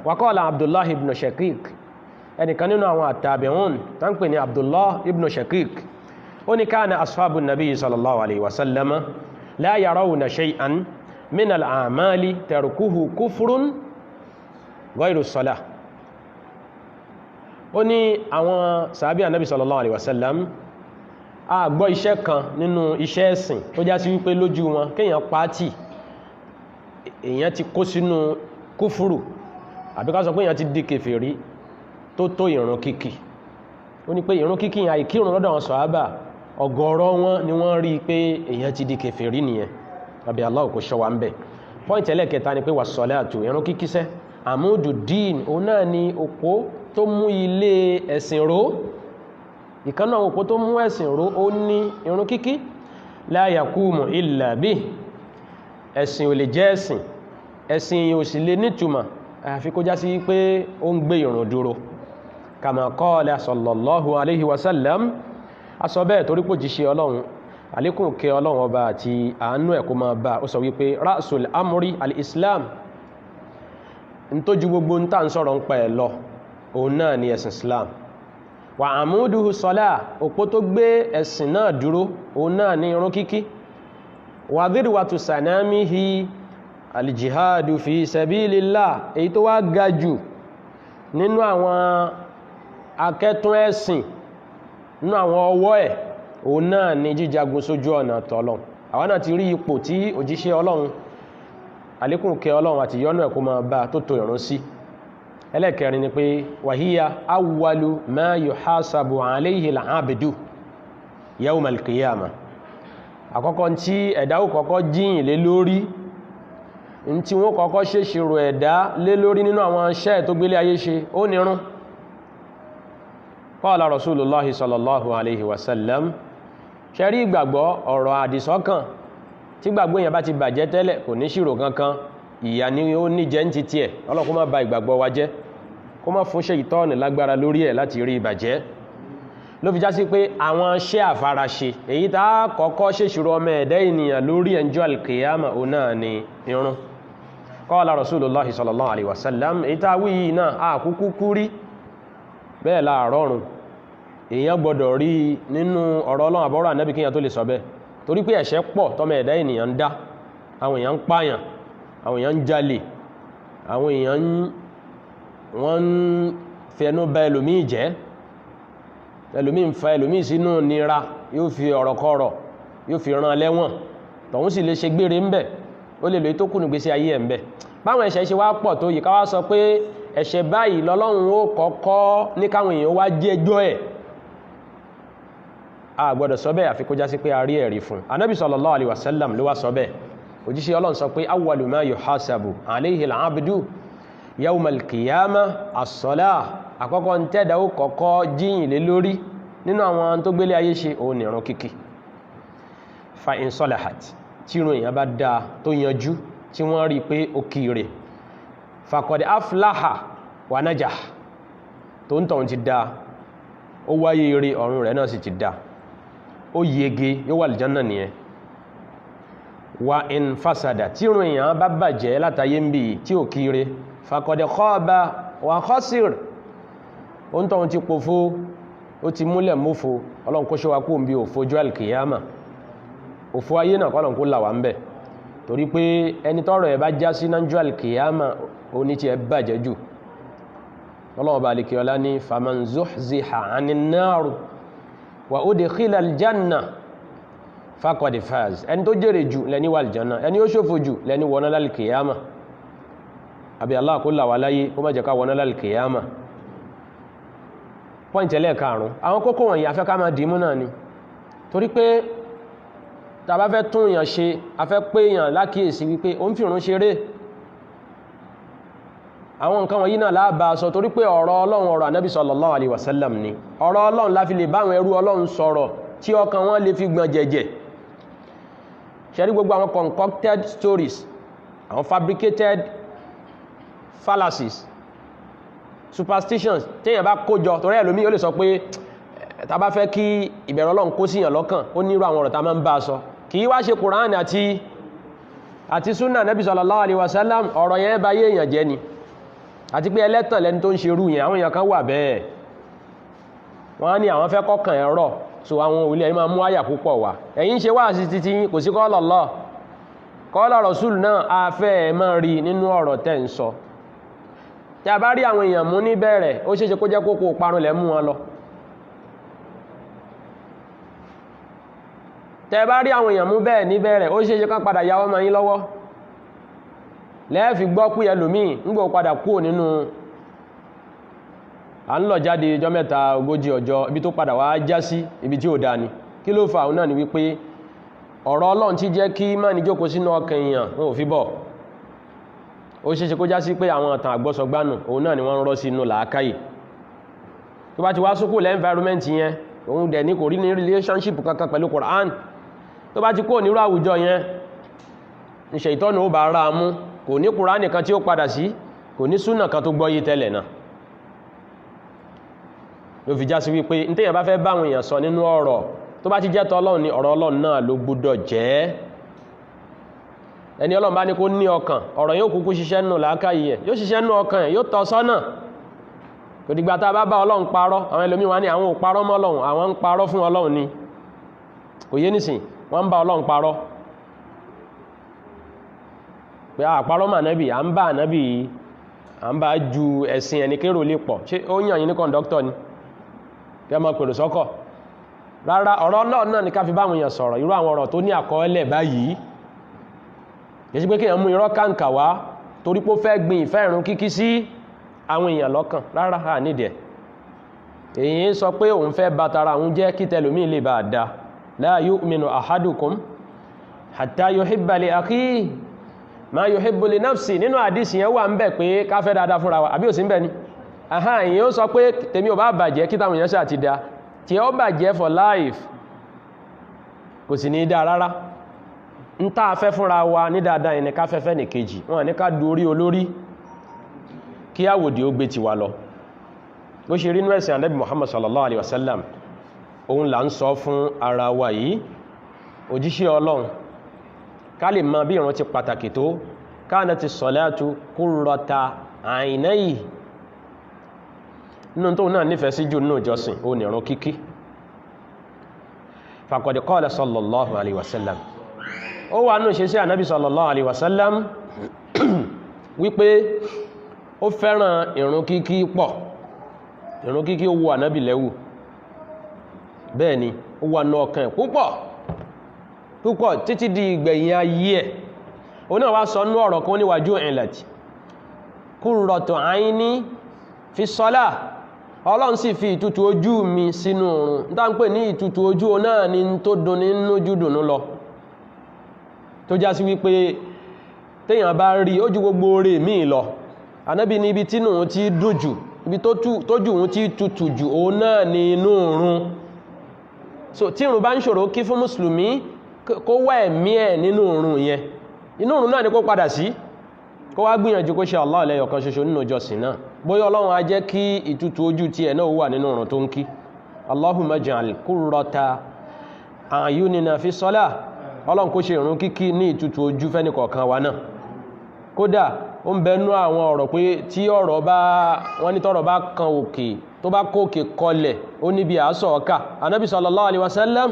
waqala Abdullah ibn Shaqiq ẹnìkan nínú àwọn àtàbíùn tó ń pè ní Abdullah ibn Shaqiq ó ní kana ashabu nabi sallallahu alaihi wasallam la yarawna shay'an min al-a'mali tarkuhu kufrun ghayru salah ó ní àwọn sàábí ànábì sallallahu alaihi wasallam a gbọ́ iṣẹ́ kan nínú iṣẹ́ ẹ̀sìn tó já sí wípé lójú wọn kéèyàn pàtì èèyàn ti kó sínú kúfùrù àbí ká sọ pé èèyàn ti di kèfèrí tó ìrun kíkí. Ó ní pé ìrun kíkí àìkírun lọ́dọ̀ àwọn sàhábà ọ̀gọ̀rọ̀ wọn ni wọ́n rí pé èèyàn ti di kèfèrí nìyẹn. àbí Allah kó ṣọ́ wa ń bẹ̀. Point ẹlẹ́kẹta ni pé wà sọ́láàtù ìrun kíkí sẹ́ àmúdù dín òun náà ni òpó tó mú ilé ẹ̀sìn ró. ìkanáà òpó tó mú ẹ̀sìn ró ó ní ìrun kíkí. La yakumu illa bih, ẹ̀sìn ò lè jẹ́ ẹ̀sìn, ẹ̀sìn ò sì lè nítumọ̀ àfi kó já sí pé ó ń gbé ìrun dúró. Kama qala sallallahu alaihi wasallam, a sọ bẹ́ẹ̀ torí pò jíṣẹ́ Ọlọ́run alékún kẹ Ọlọ́run ọba àti àánú ẹ̀ kó máa bá ó sọ wípé ra'sul amri al-islam, ń tó ju gbogbo ń tà ń sọ̀rọ̀ ń pa ẹ̀ lọ òun náà ni ẹ̀sìn islam. Wa amuduhu salah, òpó tó gbé ẹ̀sìn náà dúró òun náà ni ìrun kíkí. Wa dhirwatu sanamihi al-jihadu fi sabilillah, èyí tó wá ga jù nínú àwọn akẹ́tún ẹ̀sìn nínú àwọn ọwọ́ ẹ̀ òun náà ni jíjagun sójú ọ̀nà tọ́lọ́run. àwọn náà ti rí ipò tí òjíṣẹ́ Ọlọ́run alékún kẹ Ọlọ́run àti yọ́nú ẹ̀ kó máa bá tó tó ìrun sí. ẹlẹ́kẹrin ni pé wàhíyá awwalu ma yuhasabu alayhi al-abdu yawm al-qiyamah, àkọ́kọ́ tí ẹ̀dá ó kọ́kọ́ jíyìn lé lórí, tí wọ́n kọ́kọ́ ṣèṣirò ẹ̀dá lé lórí nínú àwọn iṣẹ́ tó gbélé ayé ṣe ó nírun. Qala Rasulullahi sallallahu alaihi wasallam, ṣe rí ìgbàgbọ́ ọ̀rọ̀ àdìsọ́kàn tí gbàgbọ́ èèyàn bá ti bàjẹ́ tẹ́lẹ̀ kò ní ṣírò kankan, ìyà ni ó ní jẹ́ ń ti tiẹ̀. Ọlọ́run kó má ba ìgbàgbọ́ wa jẹ́, kó má fún Ṣáítánì lágbára lórí ẹ̀ láti rí ìbàjẹ́. Ló fi já sí pé àwọn iṣẹ́ àfaraṣe èyí tá a kọ́kọ́ ṣèṣirò ọmọ ẹ̀dá ènìyàn lórí ẹjọ́ al-qiyama òun náà ni irun. Qala Rasulullahi sallallahu alaihi wasallam, èyí tá a wí yìí náà àkúkú kú rí bẹ́ẹ̀ láàrọ̀rùn, èèyàn gbọdọ̀ rí nínú ọ̀rọ̀ Ọlọ́run àbọ̀rọ̀ Ànábì kíyàn tó lè sọ bẹ́ẹ̀, torí pé ẹ̀ṣẹ̀ pọ̀ tọ́mọ ẹ̀dá ènìyàn ń dá. àwọn èèyàn ń pààyàn, àwọn èèyàn ń jalè, àwọn èèyàn wọ́n ń fẹnu bà ẹlòmíì jẹ́, ẹlòmíì ń fa ẹlòmíì sínú nira, yóò fi ọ̀rọ̀ kọ̀rọ̀ yóò fi rán lẹ́wọ̀n, tọ̀hún sì lè ṣe gbére ń bẹ̀, ó lè lè tó kùnú gbésí ayé ẹ̀ ń bẹ̀. báwọn ẹ̀ṣẹ̀ ṣe wá pọ̀ tó yìí ká wá sọ pé ẹ̀ṣẹ̀ báyìí lọ́lọ́run ó kọ́kọ́ ní káwọn èèyàn wá jẹ́jọ́ ẹ̀, a gbọ́dọ̀ sọ bẹ́ẹ̀ àfi kó já sí pé a rí ẹ̀rí fún. Ànábì sallallahu alaihi wasallam ló wá sọ bẹ́ẹ̀. Òjíṣẹ́ Ọlọ́run sọ pé awwalu ma yuhasabu alayhi al-abdu yawm al-qiyamah as-salah, àkọ́kọ́ ń tẹ́dà ó kọ́kọ́ jíyìn lé lórí nínú àwọn tó gbélé ayé ṣe òun ìrun kíkí. Fa in salahat, tí ìrun èèyàn bá dáa tó yanjú tí wọ́n rí pé ó kíire, faqad aflaha wa najah, tó ń tọ̀hún ti dáa ó wáyé eré ọ̀run rẹ̀ náà sì ti dáa, ó yege yóò wà lìjánà nìyẹn. Wa in fasada, tí ìrun èèyàn bá bàjẹ́ látayé ń bí tí ò kíire, faqad khaba wa khasir, ó ń tọ́wọ́n ti pòfo ó ti múlẹ̀ mófo. Ọlọ́run kó ṣọ́ wa kó ń bí òfojú alkiyama, òfo ayé náà kọ́lọ̀n kó làwà ń bẹ̀, torí pé ẹni tọ́rọ̀ ẹ̀ bá já sí nájú alkiyama ó ní tí ẹ bàjẹ́ jù. Ọlọ́run bá lè kí ọlá ní faman zuhziha 'anil nar wa udkhila aljanna faqad faz, ẹni tó jèrè jù lẹ́ni wà aljanna, ẹni ó ṣòfò jù lẹ́ni wọná lálkìyàmà. àbí Allah kó là wá láyé kó má jẹ́ ká wọná lálkìyàmà. pọ́ìntì ẹlẹ́ẹ̀karùn-ún, àwọn kókó wọ̀nyí afẹ́ ká máa dìímú náà ni, torí pé tá bá fẹ́ tún èèyàn ṣe, afẹ́ pé èèyàn lákìíyèsí wípé ó ń fi ìrun ṣeré. àwọn nǹkan wọ̀nyí náà láàbá sọ, torí pé ọ̀rọ̀ Ọlọ́run ọ̀rọ̀ Ànábì sallallahu alaihi wasallam ni. ọ̀rọ̀ Ọlọ́run la fi lè báwọn ẹrú Ọlọ́run sọ̀rọ̀ tí ọkàn wọn lè fi gbọ̀n jẹ̀jẹ̀. ṣẹ́rí gbogbo àwọn concocted stories, àwọn fabricated fallacies, superstitions téèyàn bá kójọ, torí ẹlòmíì ó lè sọ pé tá bá fẹ́ kí ìbẹ̀rù Ọlọ́run kó síyàn lọ́kàn ó nírú àwọn ọ̀rọ̀ tá máa ń bá sọ, kì í wá ṣe Kùránì àti súnà Ànábì sallallahu alaihi wasallam, ọ̀rọ̀ yẹn bá yé èèyàn jẹ́ ni. àti pé ẹlẹ́tàn lẹni tó ń ṣe irú yẹn, àwọn èèyàn kan wà bẹ́ẹ̀, wọ́n á ní àwọn fẹ́ kọ́kàn ẹ̀rọ, so àwọn olè ẹ̀ máa mú àyà púpọ̀ wá. ẹ̀yin ṣe wá sí títí kò sí qala Allah qala Rasul náà a fẹ́ ẹ̀ máa rí nínú ọ̀rọ̀ tẹ́ ń sọ. tí a bá rí àwọn èèyàn mú ní bẹ̀rẹ̀ ó ṣeéṣe kó jẹ́ kókó parun lẹ̀ mú wọn lọ. tẹ́ bá rí àwọn èèyàn mú bẹ́ẹ̀ ní bẹ̀rẹ̀ ó ṣeéṣe kán padà yáwọ́ mọ́ yín lọ́wọ́ lẹ́ẹ̀fi gbọ́ pé ẹlòmíì ńgbò padà kúrò nínú à ń lọ jáde ọjọ́ mẹ́ta 40 ọjọ́ ibi tó padà wá já sí ibi tí ò dáa ni kí ló fà òun náà ni wípé ọ̀rọ̀ Ọlọ́run ti jẹ́ kí má ní jókòó sínú ọkàn èèyàn wọn ò fi bọ̀ ó ṣeéṣe kó já sí pé àwọn ọ̀tàn àgbọ́sọgbánù òun náà ni wọ́n ń rọ́ sínú làákàyè tó bá ti wá sókò lẹ́ environment yẹn òun dẹ̀ ní kò rí ní relationship kankan pẹ̀lú Quran tó bá ti kó nírú àwùjọ yẹn ìṣẹ́ ìtọ́nù ó bá ra mú kò ní Quran nìkan tí ó padà sí kò ní súnà kan tó gbọ́yé tẹ́lẹ̀ náà ló fi já sí wípé ní tẹ́yàn bá fẹ́ báwọn èèyàn sọ nínú ọ̀rọ̀ tó bá ti jẹ́ tọ́ Ọlọ́run ni ọ̀rọ̀ Ọlọ́run náà ló gbọ́dọ̀ jẹ́ ẹni Ọlọ́run bá ní kó ní ọkàn ọ̀rọ̀ yóò kúkú ṣiṣẹ́ nù làákàyè yóò ṣiṣẹ́ nù ọkàn yóò tọ́ sọ́nà kò dìgbà tá a bá bá Ọlọ́run parọ́ àwọn ẹlòmíì wá ní àwọn ò parọ́ mọ́ Ọlọ́run àwọn ń parọ́ fún Ọlọ́run ni kò yé nìsìn wọ́n ń bá Ọlọ́run parọ́ pé àparọ́ mà nábì à ń bá ànábì à ń bá ju ẹ̀sìn ẹni kérò lè pọ̀ ṣé ó yàn yín ní kọ̀ǹdọ́kítọ̀ ni kí ẹ máa pèrò sọ́kọ̀ rárá ọ̀rọ̀ Ọlọ́run náà ni ká fi báwọn èèyàn sọ̀rọ̀ irú àwọn ọ̀rọ̀ tó ní àkọọ́lẹ̀ báyìí kì í ṣe pé kéèyàn mú irọ́ kàǹkà wá torí pé ó fẹ́ gbin ìfẹ́ ìrun kíkí sí àwọn èèyàn lọ́kàn rárá à nídìí èyí sọ pé òun fẹ́ bá tara òun jẹ́ kí tẹlòmí lè bá dá la yu'minu ahadukum hatta yuhibba li akhihi ma yuhibbu li nafsi nínú àdísì yẹn wà ń bẹ̀ pé ká fẹ́ dáadáa fúnra wa àbí ò sí ń bẹ̀ ni èyí ó sọ pé tèmi ò bá bàjẹ́ kí táwọn èèyàn ṣe àti dá tí ó bàjẹ́ for life kò sì ní dá rárá ń tá fẹ́ fúnra wa ní dáadáa yẹn ni ká fẹ́fẹ́ ní kejì wọn ní ká dorí olórí kí àwòdì ó gbé ti wà lọ ó ṣe rí inú ẹ̀sìn Ànábì Muhammad sallallahu alaihi wasallam òun là ń sọ fún ara wa yìí òjíṣẹ́ Ọlọ́run ká lè mọ bí ìran ti pàtàkì tó kanati salatu qurrata aynayhi nínú tó náà nífẹ̀ẹ́ sí jù nínú ìjọsìn ó ní ìrun kíkí faqad qala sallallahu alaihi wasallam ó wà nínú ṣe sí Ànábì sallallahu alaihi wasallam wípé ó fẹ́ràn ìrun kíkí pọ̀ ìrun kíkí ó wù Ànábì lẹ́wù bẹ́ẹ̀ ni ó wà ní ọkàn púpọ̀ títí di ìgbẹ̀yìn ayé ẹ̀ ó náà wá sọ ní ọ̀rọ̀ kan ní waju'ilat qurratu ayni fi salah Ọlọ́run sì fi ìtutù ojú mi sínú ìrun níta ń pè ní ìtutù ojú náà ni tó dùn nínú jùdùnú lọ tó já sí wípé téèyàn bá rí ojú gbogbo oore míì lọ Ànábì ní ibi tínú ti dùn jù ibi tójú òun ti tutù jù òun náà ni inú ìrun so tí ìrun bá ń ṣòro kí fún mùsùlùmí kó wá ẹ̀mí ẹ̀ nínú ìrun yẹn inú ìrun náà ni kó padà sí kó wá gbìyànjú kó ṣe Allah lẹ́yọ̀ kan ṣoṣo nínú ìjọsìn náà bóyá Ọlọ́run á jẹ́ kí ìtutù ojú tiẹ̀ náà wà nínú ìrun tó ń kí Allahumma ij'al qurrata a'yunina fi salah Ọlọ́run kó ṣe ìrun kíkí ní ìtutù ojú fẹ́nìkọ̀ọ̀kan wa náà kódà ó ń bẹnú àwọn ọ̀rọ̀ pé tí ọ̀rọ̀ bá wọ́n ní tọ́rọ̀ bá kan òkè tó bá kókè kọlẹ̀ ó níbi àásọ̀ ọ̀ká Ànábì sallallahu alaihi wasallam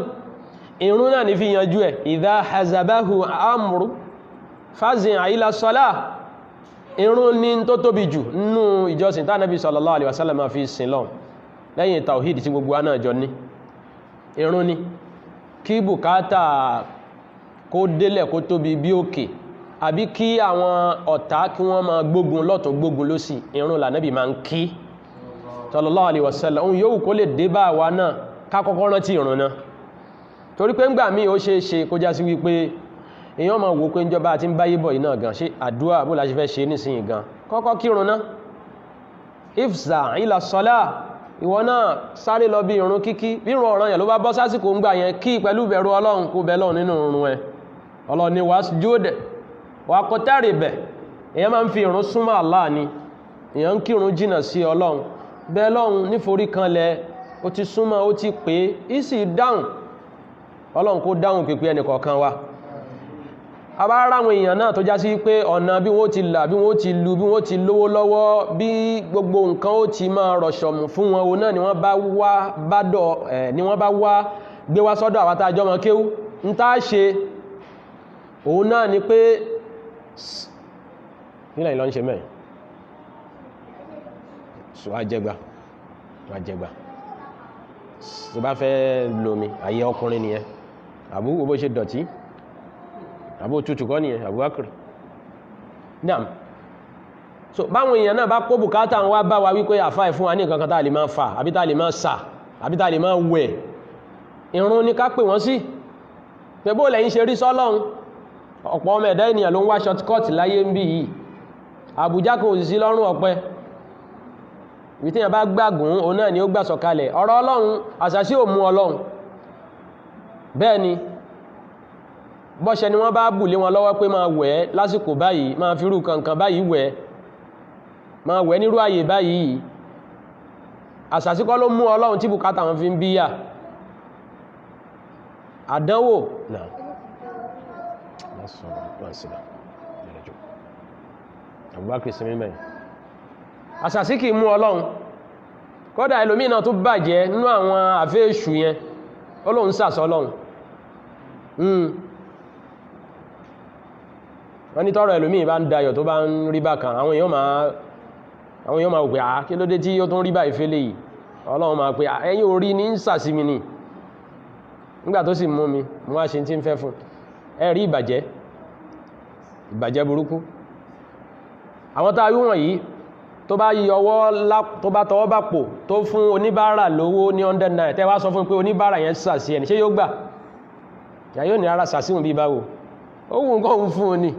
ìrun náà ní fi yanjú ẹ̀ idha hazabahu amru fazi'a ila salah ìrun ní tó tóbi jù nínú ìjọsìn tá Ànábì sallallahu alaihi wasallam máa fi sin lọ́n lẹ́yìn tawhid tí gbogbo wa náà jọ ní ìrun ní kí bùkátà kó délẹ̀ kó tóbi bí òkè àbí kí àwọn ọ̀tá kí wọ́n máa gbógun lọ́tún gbógun lósì ìrun l'Ànábì máa ń kí sallallahu alaihi wasallam ohun yóò kó lè dé bá wa náà ká kọ́kọ́ rántí ìrun náà torí pé ńgbà míì ó ṣe é ṣe kó já sí wípé èèyàn máa wò pé ìjọba àti ń báyé bọ̀ yìí náà gan ṣe àdúrà bó la ṣe fẹ́ ṣe nísìnyí gan kọ́kọ́ kírun náà ifza ila salah ìwọ náà sáré lọ bí ìrun kíkí bí ìrun ọ̀ranyàn ló bá bọ́ sásìkò ńgbà yẹn kí pẹ̀lú ìbẹ̀rù Ọlọ́run kó bẹ lọ́run nínú ìrun ẹ Ọlọ́run ni wasjud waqtarib èèyàn máa ń fi ìrun súnmọ́ Allah ni èèyàn ń kírun jìnnà sí Ọlọ́run bẹ́ẹ̀ lọ́run níforí kanlẹ̀ ó ti súnmọ́ ó ti pè é ìsì dáhùn Ọlọ́run kó dáhùn pípé ẹnìkọ̀ọ̀kan wa abára àwọn èèyàn náà tó já sí pé ọ̀nà bí wọ́n ti là bí wọ́n ti lu bí wọ́n ti lówó lọ́wọ́ bí gbogbo nǹkan ó ti máa rọ̀ṣọ̀mù fún wọn o náà ni wọ́n bá wá gbé wá sọ́dọ̀ àwọn tàjọ́ mọ́ kéwú ń tá ṣe òun náà ni pé nílẹ̀ ìlọ́ ń ṣe mẹ́rin so ajẹgba tó bá fẹ́ lómi ayé ọkùnrin nìyẹn Abu bó ṣe dọ̀tí Abu tútù kọ́ nìyẹn Abubakar naam so báwọn èèyàn náà bá kó bùkátà wá bá wa wípé àfáà fún wa ní nǹkan kan tá lè máa fà àbí tá lè máa sà àbí tá lè máa wẹ̀ ìrun ní ká pè wọ́n sí pé bó lẹ́yìn ṣe rí sọ́lọ́run ọ̀pọ̀ ọmọ ẹ̀dá ènìyàn ló ń wá shortcut láyé ń bí yìí Àbújá kò sí lọ́rùn ọ̀pẹ ibi tí yàn bá gbàgùn òun náà ni ó gbà sọ̀kalẹ̀ ọ̀rọ̀ Ọlọ́run àṣàṣì ò mú Ọlọ́run bẹ́ẹ̀ ni bọ́ṣẹ ni wọ́n bá bù lé wọn lọ́wọ́ pé máa wẹ̀ lásìkò báyìí máa fi rú kankan báyìí wẹ̀ máa wẹ̀ nírú àyè báyìí àṣàṣì kọ́ ló mú Ọlọ́run tí bùkátà wọn fi ń bíyà àdánwò náà Abubakar sinmi mẹ́rin àṣàṣì kìí mú Ọlọ́run kódà ẹlòmíì náà tó bàjẹ́ nínú àwọn àfẹ́ èṣù yẹn Ọlọ́run sàṣọ́ Ọlọ́run wọ́n ní tọ́rọ ẹlòmíì bá ń dayọ̀ tó bá ń rí bákan àwọn èèyàn máa wò pé kí ló dé tí ó tún rí bá ìfẹ́lẹ̀ yìí Ọlọ́run máa pé ẹ̀yin orí ní ń sàṣìmì ni nígbà tó sì mú mi mú wá ṣe tí ń fẹ́ fún ẹ̀rí ìbàjẹ́ burúkú àwọn tá a wíwọ̀n yìí tó bá tọwọ́ bá pò tó fún oníbàárà lówó ní 100 naira tẹ́ wá sọ fún pé oníbàárà yẹn sàsí ẹni ṣé yóò gbà yà yóò ní ara sàsíhùn bí báwo ó wù nǹkan òun fún òní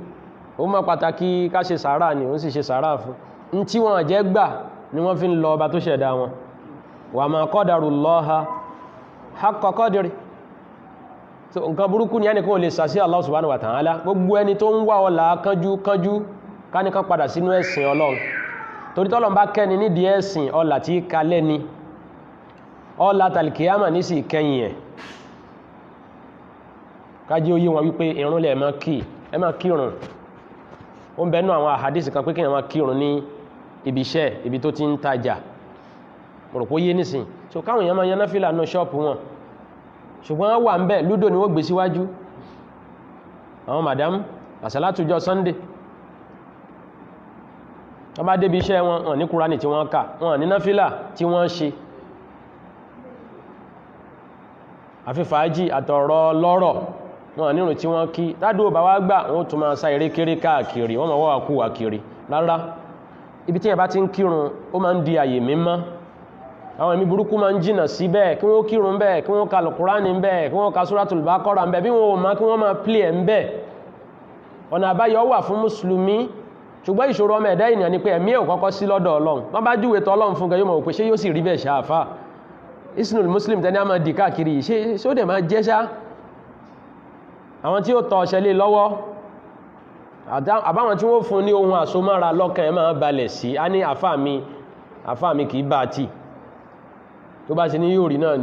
ó mọ́ pàtàkì ká ṣe sàárà ni ó sì ṣe sàárà fún ní tí wọ́n jẹ́ gbà ni wọ́n fi ń lọ ọba tó ṣẹ̀dá wọn wa ma qadarullaha haqqa qadri so nǹkan burúkú ni ẹnìkan ò lè sàsí Allah subhanahu wa ta'ala gbogbo ẹni tó ń wá ọlá kánjú káníkan padà sínú ẹ̀sìn Ọlọ́run torí tọ́lọ́run bá kẹ́ni nídìí ẹ̀sìn ọlá tí kalẹ́ ni ọlá tàlìkìyàmà ní sí kẹyìn ẹ̀ kájí ó yé wọn wípé ìrun lẹ̀ ẹ máa kírun ó ń bẹnu àwọn àhàdísì kan pé kí ẹ máa kírun ní ibi iṣẹ́ ibi tó ti ń tajà mọ̀rọ̀pọ̀ yé nísìn so káwọn èèyàn máa yan náfìlà náà ṣọ́ọ̀pù wọn ṣùgbọ́n wà ń bẹ̀ lúdò ni wọ́n gbé síwájú àwọn madam àsàlátùjọ Sunday wọ́n bá débi iṣẹ́ wọn ní kúránì tí wọ́n kà wọn ní náfílà tí wọ́n ṣe àfi fàájì àtọ̀rọ̀ lọ́rọ̀ wọn nírun tí wọ́n kí ládùú bá wá gbà wọ́n tún máa sá eré kéré káàkiri wọ́n máa wọ́wà kú wà kiri rárá ibi tí ẹ bá ti ń kírun ó máa ń di àyè mímọ́ àwọn ẹ̀mí burúkú máa ń jìnà sí bẹ́ẹ̀ kí wọ́n kírun bẹ́ẹ̀ kí wọ́n ka Al-Qur'ani bẹ́ẹ̀ kí wọ́n ka Suratul Baqara bẹ́ẹ̀ bí wọ́n ò máa kí wọ́n máa plé ẹ̀ bẹ́ẹ̀ ọ̀nà àbáyọ wà fún mùsùlùmí ṣùgbọ́n ìṣòro ọmọ ẹ̀dá ènìyàn ni pé ẹ̀mí ò kọ́kọ́ sí lọ́dọ̀ Ọlọ́run wọ́n bá júwe tọ́ Ọlọ́run fún gan yóò mọ̀ pé ṣé yóò sì rí bẹ́ẹ̀ ṣáàfà Isnul Muslim tẹ́ni a máa dì káàkiri ṣé ó dẹ̀ máa jẹ́ ṣá àwọn tí ó tọ́ ọ̀ṣẹ́ lé lọ́wọ́ àbáwọn tí wọ́n fún ní ohun àsomára lọ́kàn ẹ̀ máa balẹ̀ sí a ní àfáà mi kìí bá tí tó bá ṣe ní yóò rí náà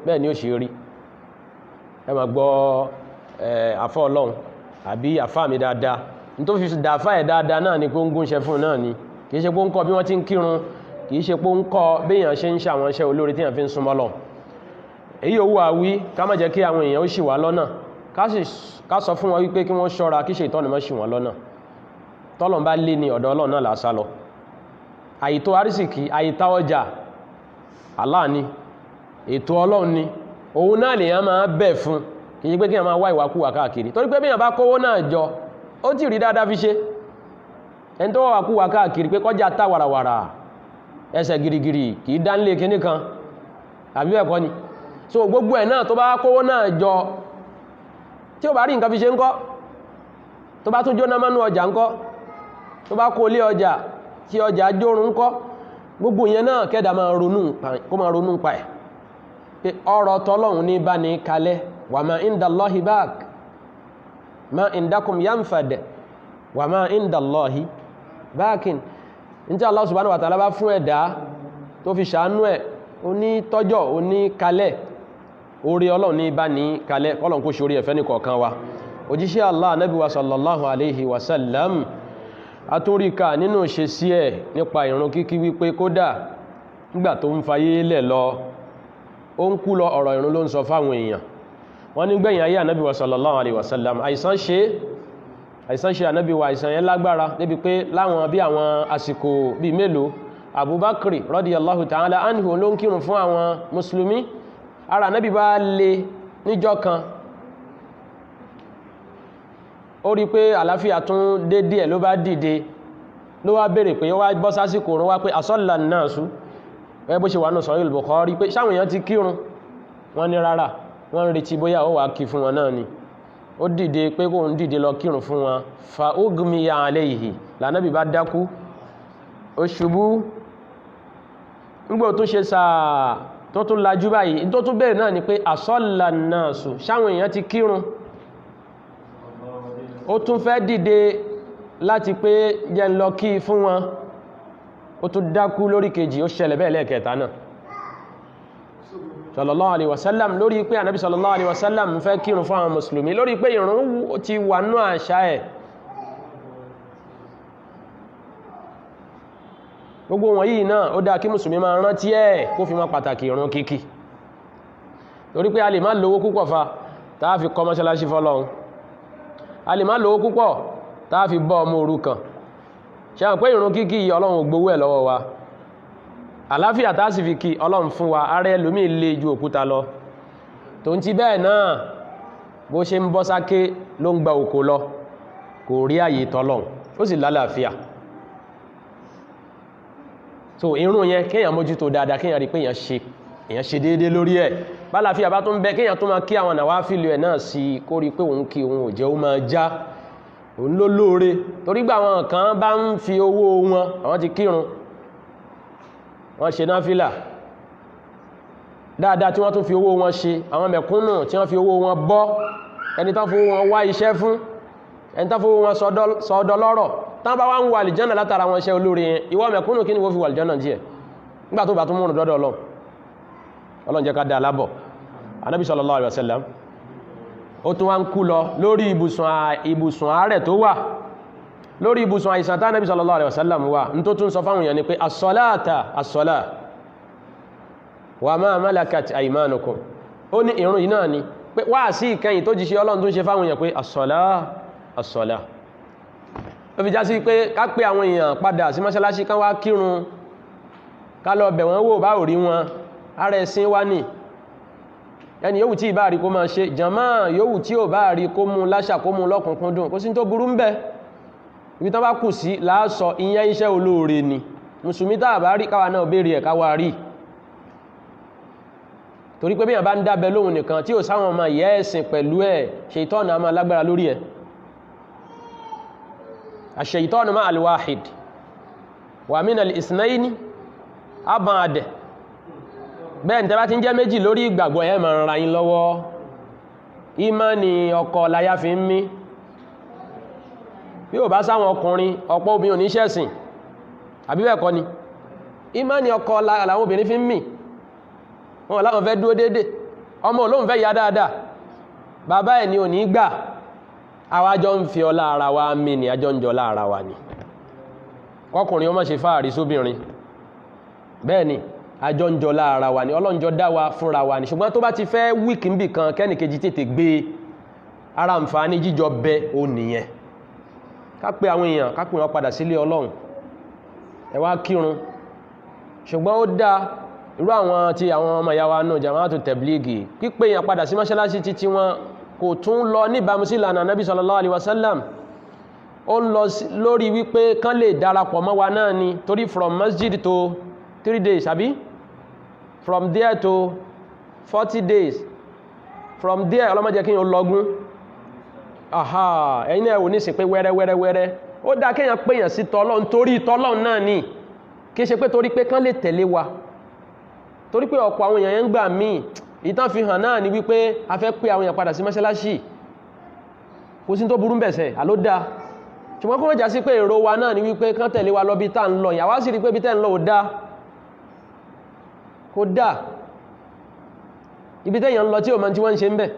bẹ́ẹ̀ ni ó ṣe rí ẹ máa gbọ́ àfá Ọlọ́run àbí àfáà mi dáadáa ní tó fi dàfá ẹ̀ dáadáa náà ni pé ó ń gúnṣẹ́ fún náà ni kìí ṣe pé ó ń kọ́ bí wọ́n ti ń kírun kìí ṣe pé ó ń kọ́ béèyàn ṣe ń ṣàwọn iṣẹ́ olóore tí èèyàn fi ń súnmọ́ Ọlọ́run èyí owó àwí ká má jẹ́ kí àwọn èèyàn ó ṣì wá lọ́nà ká sọ fún wọn wípé kí wọ́n ṣọ́ra kí ṣe ìtọ́nù mọ́ ṣì wọ́n lọ́nà tọ́lọ̀n bá lé ní ọ̀dọ̀ Ọlọ́run náà lásá lọ àìtó àrísìkí àìtá ọjà Allah ni ètò Ọlọ́run ni òun náà lèyàn máa bẹ̀ fún kì í pé kí a máa wá ìwàkúwà káàkiri torí pé bí i bá kówó náà jọ ó ti rí dáadáa fi ṣe ẹni tó wàkúwà káàkiri pé kọjá tá wàràwàrà ẹsẹ̀ girigiri kì í dánlé kíní kan àbí ẹ̀kọ́ ni so gbogbo ẹ̀ náà tó bá kówó náà jọ tí ó bá rí nǹkan fi ṣe ńkọ́ tó bá tún jóná mọ́nú ọjà ńkọ́ tó bá kó lé ọjà tí ọjà jórun ńkọ́ gbogbo yẹn náà kẹ́dà máa ronú pa ẹ̀ pé ọ̀rọ̀ tọ́lọ́run ní bá ní kalẹ̀ wà máa indallahi baq ma indakum yanfad wà máa indallahi baqin ní tí Allah subhanahu wa ta'ala bá fún ẹ̀dá tó fi ṣàánú ẹ̀ oní tọ́jọ́ oní kalẹ̀ orí Ọlọ́run ní bá ní kalẹ̀ Ọlọ́run kó ṣe orí ẹ̀fẹ́ ní kọ̀ọ̀kan wa òjíṣẹ́ Allah Ànábì wa sallallahu alaihi wasallam atúríkà nínú ṣe sí ẹ̀ nípa ìrun kíkí wípé kódà nígbà tó ń fayé lẹ̀ lọ ó ń kú lọ ọ̀rọ̀ ìrun ló ń sọ fáwọn èèyàn wọ́n ní gbẹ̀yìn ayé Ànábì wa sallallahu alaihi wasallam àìsàn ṣe Ànábì wa àìsàn yẹn lágbára débi pé láwọn bí àwọn àsìkò bí mélòó Abubakar radiyallahu ta'ala anhu ló ń kírun fún àwọn mùsùlùmí ara Ànábì bá lè níjọ́ kan ó rí pé àlàáfíà tún dé díẹ̀ ló bá dìde ló wá béèrè pé ó wá bọ́ sásìkò òun wá pé asọ́là náà sú ẹ bó ṣe wà náà Sahih Bukhari pé sáwọn èèyàn ti kírun wọ́n ní rárá wọ́n ń retí bóyá ó wà kí fún wọn náà ni ó dìde pé kó ń dìde lọ kírun fún wọn fa ugmiya alayhi lànàbì bá dákú ó ṣubú nígbò tó ṣe sáà tó tún lajú báyìí tó tún bẹ̀rẹ̀ náà ni pé asọ́là náà sú sáwọn èèyàn ti kírun ó tún fẹ́ dìde láti pé jẹ́ ń lọ kí fún wọn ó tún dákú lórí kejì ó ṣẹlẹ̀ bẹ́ẹ̀ lẹ́ẹ̀kẹta náà sallallahu alaihi wasallam lórí pé ànábì sallallahu alaihi wasallam fẹ́ kírun fún àwọn mùsùlùmí lórí pé ìrun ti wà ní àṣà ẹ̀ gbogbo wọn yìí náà ó dá kí mùsùlùmí máa rántí ẹ̀ kó fi máa pàtàkì ìrun kíkí lórí pé a lè má lówó púpọ̀ fa táà fi kọ́ mọ́ṣáláṣí fọ́lọ́run a lè má lówó púpọ̀ táà fi bọ́ ọmọ òrukàn ṣe hàn pé ìrun kíkí Ọlọ́run ò gbowó ẹ̀ lọ́wọ́ wa àláfíà tá sì fi kí Ọlọ́run fún wa ara ẹlòmí lè ju òkúta lọ tó ń ti bẹ́ẹ̀ náà bó ṣe ń bọ́ sáké ló ń gba òkò lọ kò rí àyè tọ́lọ́run ó sì lálàáfíà so irun yẹn kéèyàn mójútó dáadáa kéèyàn rí pé èèyàn ṣe déédé lórí ẹ̀ bálàáfíà bá tún bẹ kéèyàn tó máa kí àwọn nàwáfílù ẹ̀ náà sí kó rí pé òun kí òun ò jẹ́ ó máa já òun ló lóore torí gbà àwọn kan bá ń fi owó wọn àwọn ti kírun wọ́n ṣe náfílà dáadáa tí wọ́n tún fi owó wọn ṣe àwọn mẹ̀kúnnù tí wọ́n fi owó wọn bọ́ ẹni tán fowó wọn wá iṣẹ́ fún ẹni tán fowó wọn sọ́dọ̀ lọ́rọ̀ tán bá wá ń wà àlìjánà látara wọn iṣẹ́ olóore yẹn ìwọ mẹ̀kúnnù kí ni wọ́n fi wà àlìjánà díẹ̀ nígbà tó bá tún múrùn dọ́dọ̀ Ọlọ́run jẹ́ ká dá alábọ̀ Ànábì sallallahu alaihi wasallam ó tún wá ń kú lọ lórí ibùsùn àárẹ̀ tó wà lórí ibùsùn àìsàn tá Ànábì sallallahu alaihi wasallam wà ní tó tún sọ fáwọn èèyàn ni pé as-salata wa ma malakat aymanukum ó ní ìrun yìí náà ni pé wá sí ìkẹyìn tó jíṣẹ́ Ọlọ́run tún ṣe fáwọn èèyàn pé as-salah ó fi já sí pé ká pé àwọn èèyàn padà sí mọ́ṣáláṣí kan wá kírun ká lọ bẹ̀ wọ́n wò bá ò rí wọn ara ẹ̀sìn wá ní ẹni yóò tí ìbá rí kó máa ṣe jàmá yóò tí ò bá rí kó mú láṣà kó mú lọ́kùnkúndùn kó sí tó burú ń bẹ ibi tán bá kù sí láàsọ ìyẹn iṣẹ́ olóore ni mùsùlùmí tàà bá rí káwa náà béèrè ẹ̀ káwa rí torí pé bí yàn bá ń dábẹ lóhun nìkan tí ò sáwọn ọmọ ìyẹ́ ẹ̀sìn pẹ̀lú ẹ̀ ṣètọ́nù a máa lágbára lórí ẹ̀ ash-shaytanu ma'al wahid wa min al-ithnayn ab'ad bẹ́ẹ̀ ní tẹ́bá ti ń jẹ́ méjì lórí ìgbàgbọ́ ẹ máa ra yín lọ́wọ́ ìmánì ọkọ láyá fi ń mí bí ò bá sáwọn ọkùnrin ọ̀pọ̀ obìnrin oníṣẹ́sìn àbí bẹ́ẹ̀ kọ́ ni ìmánì ọkọ làwọn obìnrin fi ń mí wọn láwọn fẹ́ dúró dédé ọmọ olóhùn fẹ́ ya dáadáa bàbá ẹ̀ ni ò ní gbà àwájọ́ ń fi ọlá ara wa mí ni àjọ ń jọ lára wa ni kọkùnrin ó má ṣe fáàrí sóbìnrin bẹ́ẹ̀ ni àjọ ń jọ lára wa ni ọlọ́njọ́ dá wa fúnra wa ni ṣùgbọ́n tó bá ti fẹ́ wíkì ń bì kan kẹ́nìkejì tètè gbé ara àǹfààní jíjọ bẹ ó nìyẹn ká pé àwọn èèyàn ká pè wọ́n padà sílé Ọlọ́run ẹ wá kírun ṣùgbọ́n ó dá irú àwọn tí àwọn ọmọ ìyá wa náà Jama'atu Tablighi pípé èèyàn padà sí mọ́ṣáláṣí títí wọn kò tún lọ níbàámu sí ìlànà Nabi sallallahu alaihi wasallam ó ń lọ lórí wípé kán lè darapọ̀ mọ́ wa náà ni torí from masjid to 3 days àbí from there to 40 days from there ọlọ́mọdé kí yíò lọ́gún ẹ̀yin náà wò ní sí pé wẹ́rẹ́wẹ́rẹ́wẹ́rẹ́ ó dá kéèyàn péyàn sí tọ́lọ́run torí tọ́lọ́run náà ni kí ṣe pé torí pé kán lè tẹ̀lé wa torí pé ọ̀pọ̀ àwọn èèyàn ń gbà míì ìtàn fi hàn náà ni wípé a fẹ́ pé àwọn èèyàn padà sí mọ́ṣáláṣí kò sí tó burú bẹ̀sẹ̀ àló dá ṣùgbọ́n kó mọ́jà sí pé èrò wa náà ni wípé kán tẹ̀lé wa lọ bí tá ń lọ ìyàwó sì rí pé bí tẹ́ ń lọ ò dá kò dá ibi tẹ́yàn lọ tí o mọ̀ tí wọ́n ń ṣe ń bẹ̀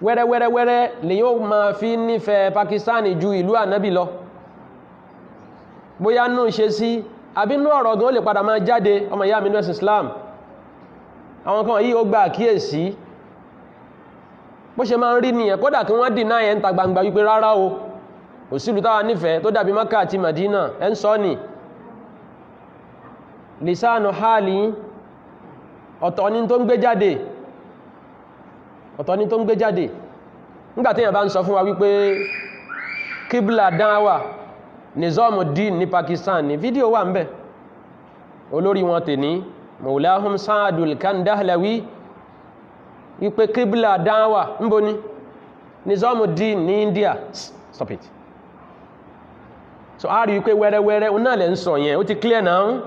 wẹ́rẹ́wẹ́rẹ́wẹ́rẹ́ lè yóò ma fi nífẹ̀ẹ́ Pakistan ju ìlú ànábì lọ bóyá nù ṣe sí àbínú ọ̀rọ̀ gan ó lè padà máa jáde ọmọ ìyá mi ní ẹ̀sìn Islam àwọn kan yìí ó gba àkíyèsí bó ṣe máa ń rí nìyẹn kódà kí wọ́n dìná ẹ̀ ń ta gbangba wípé rárá o kò sílùú táwa nífẹ̀ẹ́ tó dàbí Mákà àti Madina ẹ̀ ń sọ ni lisanu hali ọ̀tọ̀ ni tó ń gbé jáde nígbàtí èyàn bá ń sọ fún wa wípé kíbla dáwà Nizamuddin ní Pakistan ní fídíò wà ń bẹ̀ olórí wọn tè ní Maulahum Saadul Kandahlawi wípé kíbla dáwà ń bó ní Nizamuddin ní India. Stop it. So a rí wípé wẹ́rẹ́wẹ́rẹ́ o náà lẹ́ ń sọ yẹn ó ti clear now,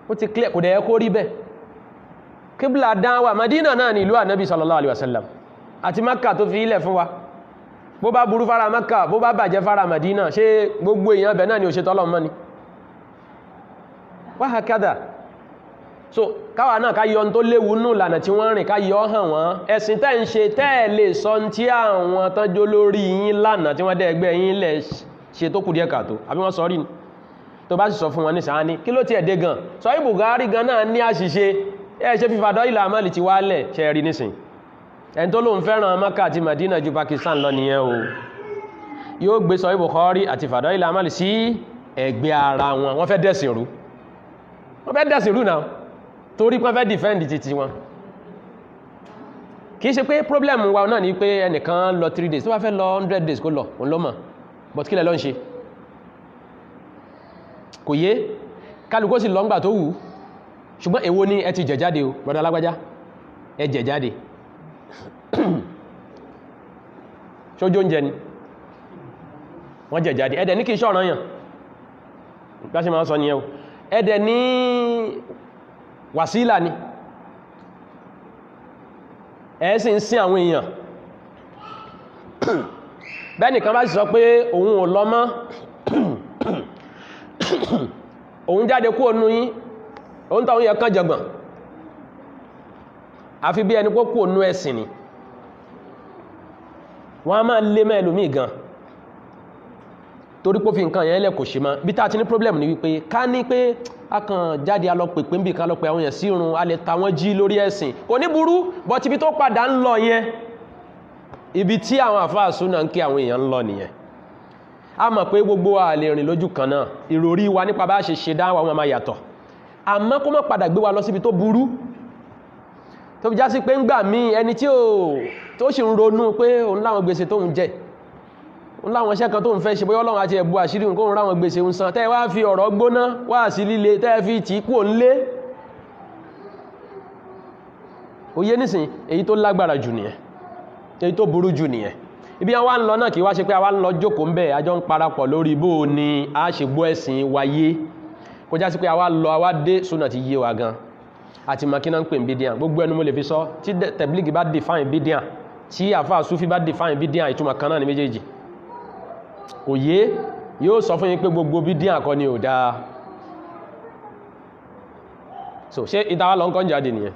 ó ti clear, kò dẹ̀ kó rí bẹ́. kíbla dáwà Madina náà ni ìlú Ànábì sallallahu alaihi wasallam àti Makka tó fi ilẹ̀ fún wa. Bó bá burú fara Makka, bó bá bàjẹ́ fara Madina, ṣé gbogbo èèyàn bẹ̀ náà ni ó ṣe tọ́lọ̀ mọ́ ni? Wa hakadha. So káwa náà ká yọ tó léwu nù lànà tí wọ́n rìn ká yọ hàn wọ́n. Ẹ̀sìn tẹ́ ń ṣe tẹ́ lè sọ tí àwọn tánjó lórí yín lánàá tí wọ́n dẹ́ ẹgbẹ́ yín lẹ̀ ṣe tó kù díẹ̀ kàtó àbí wọ́n sọ rí ni tó bá sì sọ fún wọn ní sàá ní kí ló ti ẹ̀dẹ́ gan sọ yí Buhari gan náà ní àṣìṣe ẹ ṣe fífàdọ́ ìlà àmàlì ti wálẹ̀ ṣe rí nísìn ẹni tó lóun fẹ́ràn Maka àti Madina ju Pakistan lọ nìyẹn o yóò gbé sọ yí Buhari àti fàdọ́ ìlà àmàlì sí ẹgbẹ́ ara wọn wọ́n fẹ́ dẹ̀sìn rú náà torí pé wọ́n fẹ́ defend títí wọn kìí ṣe pé problem wa náà ni pé ẹnìkan lọ 3 days tó bá fẹ́ lọ 100 days kó lọ òun ló mọ̀ but kí lẹ lọ ń ṣe kò yé kálukó sì lọ́ngbà tó wù ṣùgbọ́n èwo ni ẹ ti jẹ jáde o brother alágbájá ẹ jẹ jáde ṣójó ń jẹ ni wọ́n jẹ jáde ẹ̀dẹ̀ ní kìí ṣọ̀ràn yàn gbáṣẹ́ máa sọ nìyẹn o ẹ̀dẹ̀ ní wàsílà ni ẹ̀ sì ń sin àwọn èèyàn bẹ́nìkan bá sì sọ pé òun ò lọ mọ́ òun jáde kú ònú yín òun tàwọn yẹ kán jẹgbọ̀n àfi bí ẹni kó kú ònú ẹ̀sìn ni wọ́n a máa lé mẹ́lòmí gan torí pó fi nǹkan yẹn lẹ̀ kò ṣe máa bí tá ti ní problem ni wípé ká ní pé a kàn jáde a lọ pè pé ń bí ká lọ pè àwọn èèyàn sí irun a lè ta wọ́n jí lórí ẹ̀sìn kò ní burú bọ́ ti bí tó padà ń lọ yẹn ibi tí àwọn àfáà súnà ń kí àwọn èèyàn ń lọ nìyẹn a mọ̀ pé gbogbo a lè rìn lójú kan náà ìròrí wa nípa bá ṣe ṣe dáwà wọn máa yàtọ̀ àmọ́ kó má padà gbé wa lọ síbi tó burú tó fi já sí pé ń gbà mí ẹni tí tó sì ń ronú pé òun láwọn gbèsè tó ń jẹ òun láwọn iṣẹ́ kan tó ń fẹ́ ṣe bóyá Ọlọ́run àti ẹ̀bù àṣírí òun kó ń ráwọn gbèsè ń san tẹ́ wá fi ọ̀rọ̀ gbóná wá sí líle tẹ́ fi tì í kú òun lé òye nísìn èyí tó lágbára jù nìyẹn èyí tó burú jù nìyẹn ibi àwọn ń lọ náà kì í wá ṣe pé àwa ń lọ jókòó ń bẹ̀ àjọ ń parapọ̀ lórí bó ni a ṣe gbọ́ ẹ̀sìn wáyé kó já sí pé àwa lọ àwa dé súnà ti yé wa gan àti makina ń pè ń bídíà gbogbo ẹnu mo lè fi sọ tí tẹ̀blígì bá define bídíà tí àfáà súfí bá define bídíà ìtumọ̀ kan náà ní méjèèjì kò yé yóò sọ fún yín pé gbogbo bídíà kọ́ ni ò dáa so ṣé ìtawà lọ ń kọ́ ń jáde nìyẹn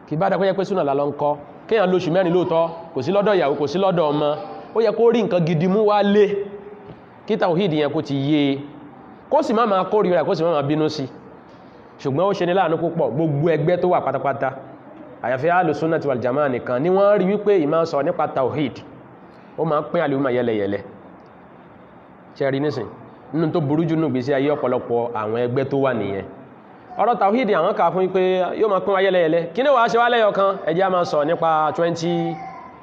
kì bá dákọ́ yẹ pé súnà là lọ ń kọ́ kéèyàn lóṣù mẹ́rin lóòtọ́ kò sí lọ́dọ̀ ìyàwó kò sí lọ́dọ̀ ọmọ ó yẹ kó rí nǹkan gidi mú wá lé kí tàwhídì yẹn kó ti yé kó sì máa kórìíra kó sì máa bínú sí ṣùgbọ́n ó ṣe ní láàánú púpọ̀ gbogbo ẹgbẹ́ tó wà pátápátá àyàfi Ahlus-Sunnah wal Jamā'ah nìkan ni wọ́n rí wípé ìmá sọ nípa tàwhídì ó máa pín àlùmọ̀ yẹlẹyẹlẹ ṣe rí nísìn nínú tó burú jù nù gbèsè ayé ọ̀pọ̀lọpọ̀ àwọn ẹgbẹ́ tó wà nìyẹn ọ̀rọ̀ tàwhídì àwọn kà fún wípé yóò máa pín wa yẹlẹyẹlẹ kí ní wàá ṣe wá lẹ́yọ kan ẹ jẹ́ á máa sọ nípa 20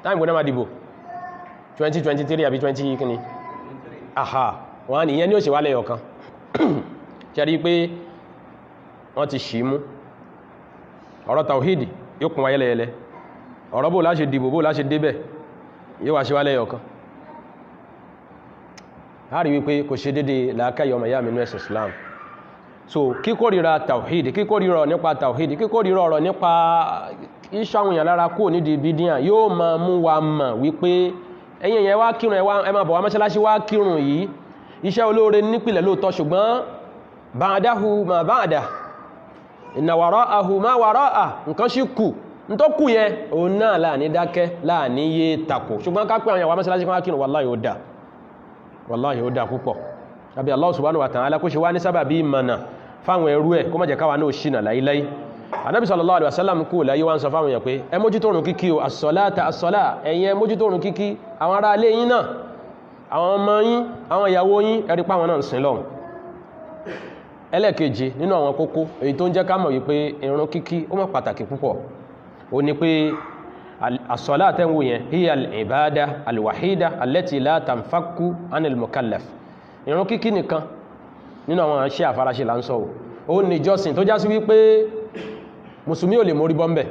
time gbọ́dọ̀ máa dìbò 2023 àbí 20 kíni aha wọ́n nìyẹn ní ó ṣe wá lẹ́yọ kan ṣe rí pé wọ́n ti ṣì mú ọ̀rọ̀ tàwhídì yóò pín wa yẹlẹyẹlẹ ọ̀rọ̀ bó láṣe dìbò bó láṣe débẹ̀ yóò wá ṣe wá lẹ́yọ kan a rí wípé kò ṣe dédé làákàyè ọmọ ìyá mi nínú ẹ̀sìn Islam so kíkórìíra tàwhídì kíkórìíra nípa tàwhídì kíkórìíra ọ̀rọ̀ nípa iṣẹ́ àwọn èèyàn lára kúrò nídìí bídíà yóò máa mú wa mọ̀ wípé ẹ̀yin èèyàn wá kírun ẹ máa bọ̀ wá mọ́ṣáláṣí wá kírun yìí iṣẹ́ olóore nípìlẹ̀ lóòótọ́ ṣùgbọ́n ba'dahu ma ba'da inna wara'ahu ma wara'a nǹkan sí kù ní tó kù yẹn òun náà láàní dákẹ́ láàní yé takò ṣùgbọ́n ká pé àwọn èèyàn wá mọ́ṣáláṣí wá kírun wallahi ó dá púpọ̀ àbí Allah subhanahu wa ta'ala kó ṣe wá ní sábàbí ìmọ̀nà fáwọn ẹrú ẹ̀ kó má jẹ́ káwa náà ṣìnà láíláí Ànábì sallallahu alaihi wasallam kú láyé wá ń sọ fáwọn èèyàn pé ẹ mójútó ìrun kíkí o as-salata as-salat ẹ̀yin ẹ mójútó ìrun kíkí àwọn ará ilé yín náà àwọn ọmọ yín àwọn ìyàwó yín ẹ rí páwọn náà ń sin lọ́hùn ẹlẹ́ẹ̀keje nínú àwọn kókó èyí tó ń jẹ́ ká mọ̀ wípé ìrun kíkí ó mọ̀ pàtàkì púpọ̀ ó ní pé as-salat tẹ́wò yẹn hiya al-ibada al-wahida allati la tanfakku anil mukallaf. Ìrun kíkí nìkan nínú àwọn iṣẹ́ àfaraṣe là ń sọ ó ní ìjọsìn tó já sí wípé mùsùlùmí ò lè mórí bọ́m̀bẹ̀.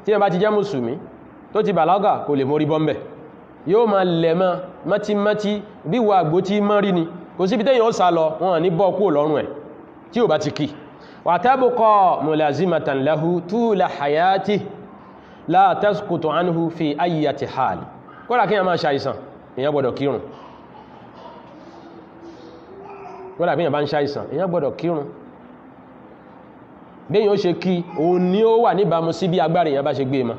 Tí ẹ bá ti jẹ́ mùsùlùmí tó ti bàlágà kò lè mórí bọ́m̀bẹ̀, yóò máa lẹ̀mọ́ mọ́tímọ́tí bí wà àgbó tí mọ́rí ni, kò síbi tẹ́yìn ó sá lọ wọn ní bọ́ kúrò lọ́rùn ẹ̀ tí ò bá ti kí. wa tabqa mulazimatan lahu tula hayati la tasqutu anhu fi ayyati hal. Kódà kí a máa ṣàìsàn èyàn gbọ́dọ̀ kírun, kódà bí èyàn bá ń ṣàìsàn èyàn gbọ́dọ̀ kírun. Bí èyàn ó ṣe kí òun ni ó wà níbàámu sí bí agbára èyàn bá ṣe gbé ma.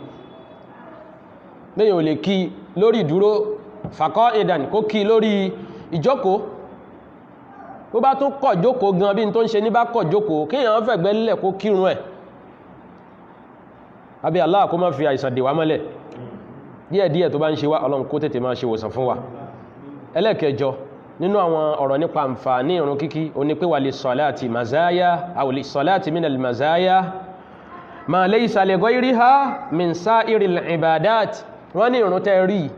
Bí èyàn ò lè kí lórí ìdúró faqa'idan kó kí lórí ìjókòó, bó bá tún kọ̀ jókòó gan bí n tó ń ṣe ní bá kọ̀ jókòó kí èyàn fẹ̀gbẹ́ lélẹ̀ kó kírun ẹ̀. Àbí Allah kó má fi àìsàn dè wá mọ́lẹ̀ díẹ̀díẹ̀ tó bá ń ṣe wá, Ọlọ́run kó tètè máa ṣe wòsàn fún wa. Ẹlẹ́kẹjọ nínú àwọn ọ̀rọ̀ nípa àǹfààní ìrun kíkí ó ní pé wà lè sọ̀láàtì mazaya aw lè sọ̀láàtì minal mazaya ma laysa li ghayriha min sa'iril ibadat. Wọ́n ní ìrun tẹ́ rí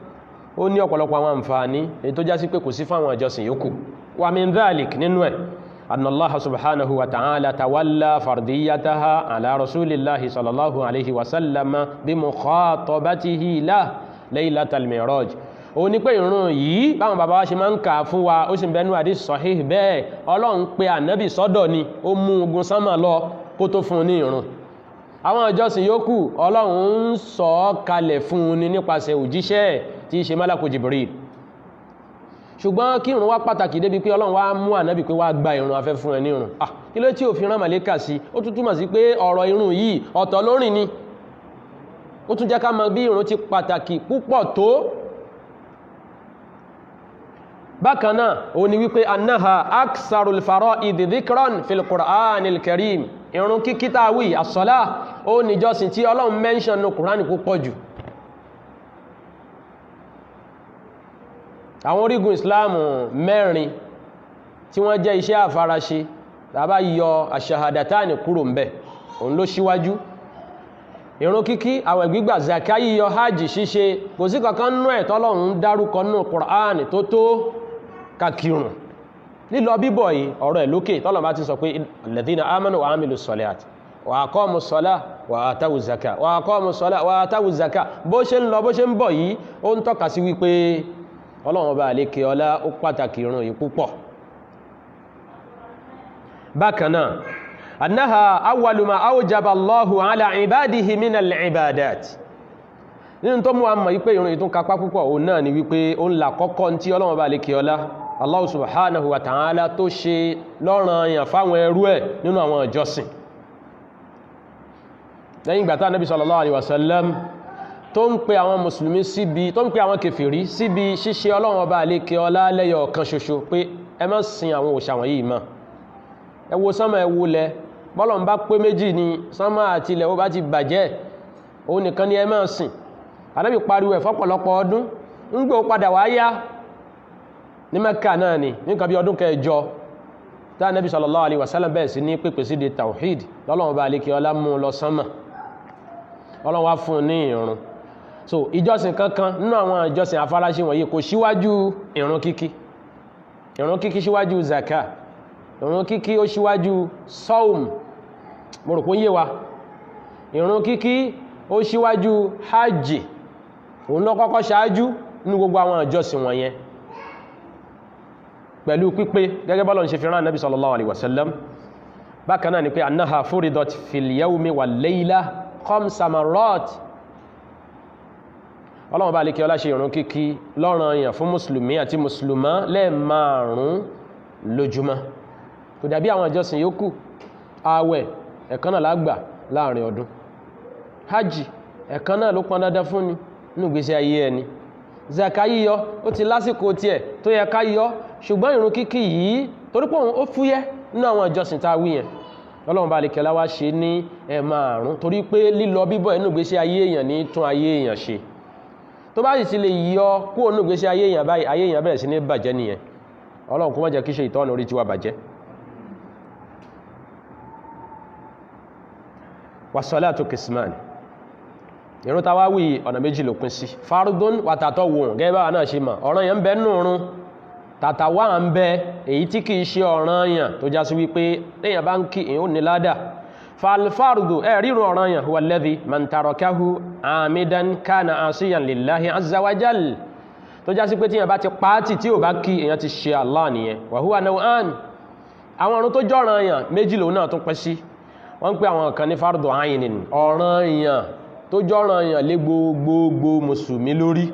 ó ní ọ̀pọ̀lọpọ̀ àwọn àǹfààní èyí tó já sí pé kò sí fáwọn ìjọsìn yòókù. Wa min dhalik nínú ẹ̀ anna Allah subhanahu wa ta'ala tawalla fardiyataha ala rasulillahi sallallahu alaihi wasallama bi mukhatabatihi la laylatal mi'raj. Ó ní pé ìrun yìí báwọn bàbá wa ṣe máa ń kà fún wa, ó sì ń bẹnu hadith sahih bẹ́ẹ̀, Ọlọ́run pé ànábì sọ́dọ̀ ni ó mú ogun sánmà lọ kó tó fún ní ìrun. Àwọn ìjọsìn yòókù Ọlọ́run ń sọ kalẹ̀ fún ni nípasẹ̀ òjíṣẹ́ tí í ṣe Malaku Jibril. Ṣùgbọ́n kí ìrun wá pàtàkì débi pé Ọlọ́run wá mú ànábì pé wá gba ìrun afẹ́ fún ẹ ní ìrun. Kí ló tí ò fi rán màlẹ́kà sí? Ó tún túmọ̀ sí pé ọ̀rọ̀ ìrun yìí ọ̀tọ̀ lórin ni. Ó tún jẹ́ ká mọ̀ bí ìrun ti pàtàkì púpọ̀ tó. Bákan náà ó ní wípé annaha aksarul fara'id dhikran fil Qur'anil Karim. Ìrun kíkí tá wí as-salah ó ní ìjọsìn tí Ọlọ́run mention ní Qur'an púpọ̀ jù. Àwọn orígun Islam mẹ́rin tí wọ́n jẹ́ iṣẹ́ àfaraṣe tàbá yọ ash-shahadatani kúrò ńbẹ̀ òun ló síwájú. Ìrun kíkí, àwẹ̀ gbígbà, zaka yíyọ, hajj ṣíṣe, kò sí kankan nú ẹ̀ tọ́lọ́run dárúkọ nínú Qur'an tó kakirun. Lílọ bíbọ̀ yìí ọ̀rọ̀ ẹ̀ lókè tọ́lọ́run bá ti sọ pé alladhina amanu wa amilu salihati wa aqamu ssalah wa atawu zaka wa aqamu ssalah wa atawu zaka. Bó ṣe ń lọ bó ṣe ń bọ̀ yìí ó ń tọ́ka sí wípé Ọlọ́run bá lékè ọlá ó pàtàkì ìrun yìí púpọ̀. Bákan náà annaha awwalu ma awjaba Allahu ala ibadihi min al-ibadat. Nínú tó mú àmà wípé ìrun ìtún kapá púpọ̀ òun náà ni wípé ó ń là kọ́kọ́ tí Ọlọ́run bá lékè ọlá Allah subhanahu wa ta'ala tó ṣe lọ́ranyàn fáwọn ẹrú ẹ̀ nínú àwọn ìjọsìn. Lẹ́yìn ìgbà tá Nabi sallallahu alaihi wasallam tó ń pe àwọn mùsùlùmí síbi, tó ń pe àwọn kèfèrí síbi ṣíṣe Ọlọ́run bá lékè ọlá lẹ́yọ kan ṣoṣo pé ẹ má sìn àwọn òòṣà wọ̀nyí mọ́. Ẹ wo sánmà ẹ wo lẹ̀, bọ́lọ̀ ń bá pé méjì ni sánmà àti ilẹ̀ ó bá ti bàjẹ́, òun nìkan ni ẹ máa sìn. Ànábì pariwo ẹ̀ fọ́pọ̀lọpọ̀ ọdún, ń gbé ó padà wá yá ní Mẹ́kà náà ni nǹkan bí ọdún kẹjọ tá Ànábì sallallahu alaihi wasallam bẹ́ẹ̀ sí ní pèpè sí di tawhid lọ́lọ́run bá lékè ọlá mú lọ sánmà, Ọlọ́run wá fún ní ìrun. So ìjọsìn kankan nínú àwọn ìjọsìn afárásí wọ̀nyí kò síwájú ìrun kíkí. Ìrun kíkí síwájú zaka, ìrun kíkí ó síwájú saum, mo rò pé yé wa. Ìrun kíkí ó síwájú hajj, òun ló kọ́kọ́ ṣáájú nínú gbogbo àwọn ìjọsìn wọ̀nyẹn pẹ̀lú pípé gẹ́gẹ́ bọ́lọ̀ ń ṣe fi rán Nabi sallallahu alaihi wasallam. Bákan náà ni pé annaha furidat fil yawmi wal layla khamsa marrat. Ọlọ́run bá lékè ọlá ṣe ìrun kíkí lọ́ranyàn fún mùsùlùmí àti mùsùlùmá lẹ́ẹ̀márùn lójúmọ́. Kò dàbí àwọn ìjọsìn yòókù. Ààwẹ̀ ẹ̀kan náà lágbà láàrin ọdún. Hajj ẹ̀kan náà ló pọn dandan fún ni nínú ìgbésí ayé ẹni. Zaka yíyọ ó ti lásìkò tiẹ̀ tó yẹ ká yọ, ṣùgbọ́n ìrun kíkí yìí torí pé ó fúyẹ́ nínú àwọn ìjọsìn tá a wí yẹn. Ọlọ́run bá lékè ọlá wá ṣe ní ẹ̀ẹ̀márùn torí pé lílọ bíbọ̀ nínú ìgbésí ayé èèyàn ní tún ayé èèyàn ṣe. Tó bá sì ti lè yọ kúrò nínú ìgbésí ayé èèyàn báyìí, ayé èèyàn bẹ̀rẹ̀ sí ní bàjẹ́ nìyẹn. Ọlọ́run kó má jẹ́ kí ṣe ìtọ́nà orí tiwa bàjẹ́. Wassalatu qisman. ìrun tàwáwí ọ̀nà méjì ló pín sí fardun wa tatawwu'un gẹ́gẹ́ bá náà ṣe mọ̀ ọ̀ranyàn ń bẹ nínú ìrun tàtàwà ń bẹ èyí tí kìí ṣe ọ̀ranyàn tó já sí wípé téèyàn bá ń kí èyàn ò ní ládà falfardu rírun ọ̀ranyàn huwa alladhi man tarakahu amidan kana asiyan lillahi azza wa jal tó já sí pé téèyàn bá ti pàátì tí ò bá kí èyàn ti ṣe Allah nìyẹn wa huwa naw'an àwọn ìrun tó jẹ́ ọ̀ranyàn méjì lòun náà tún pín sí wọ́n ń pè àwọn kan ní fardu aynin ọ̀ranyàn tó jẹ́ ọ̀ranyàn lé gbogbo mùsùlùmí lórí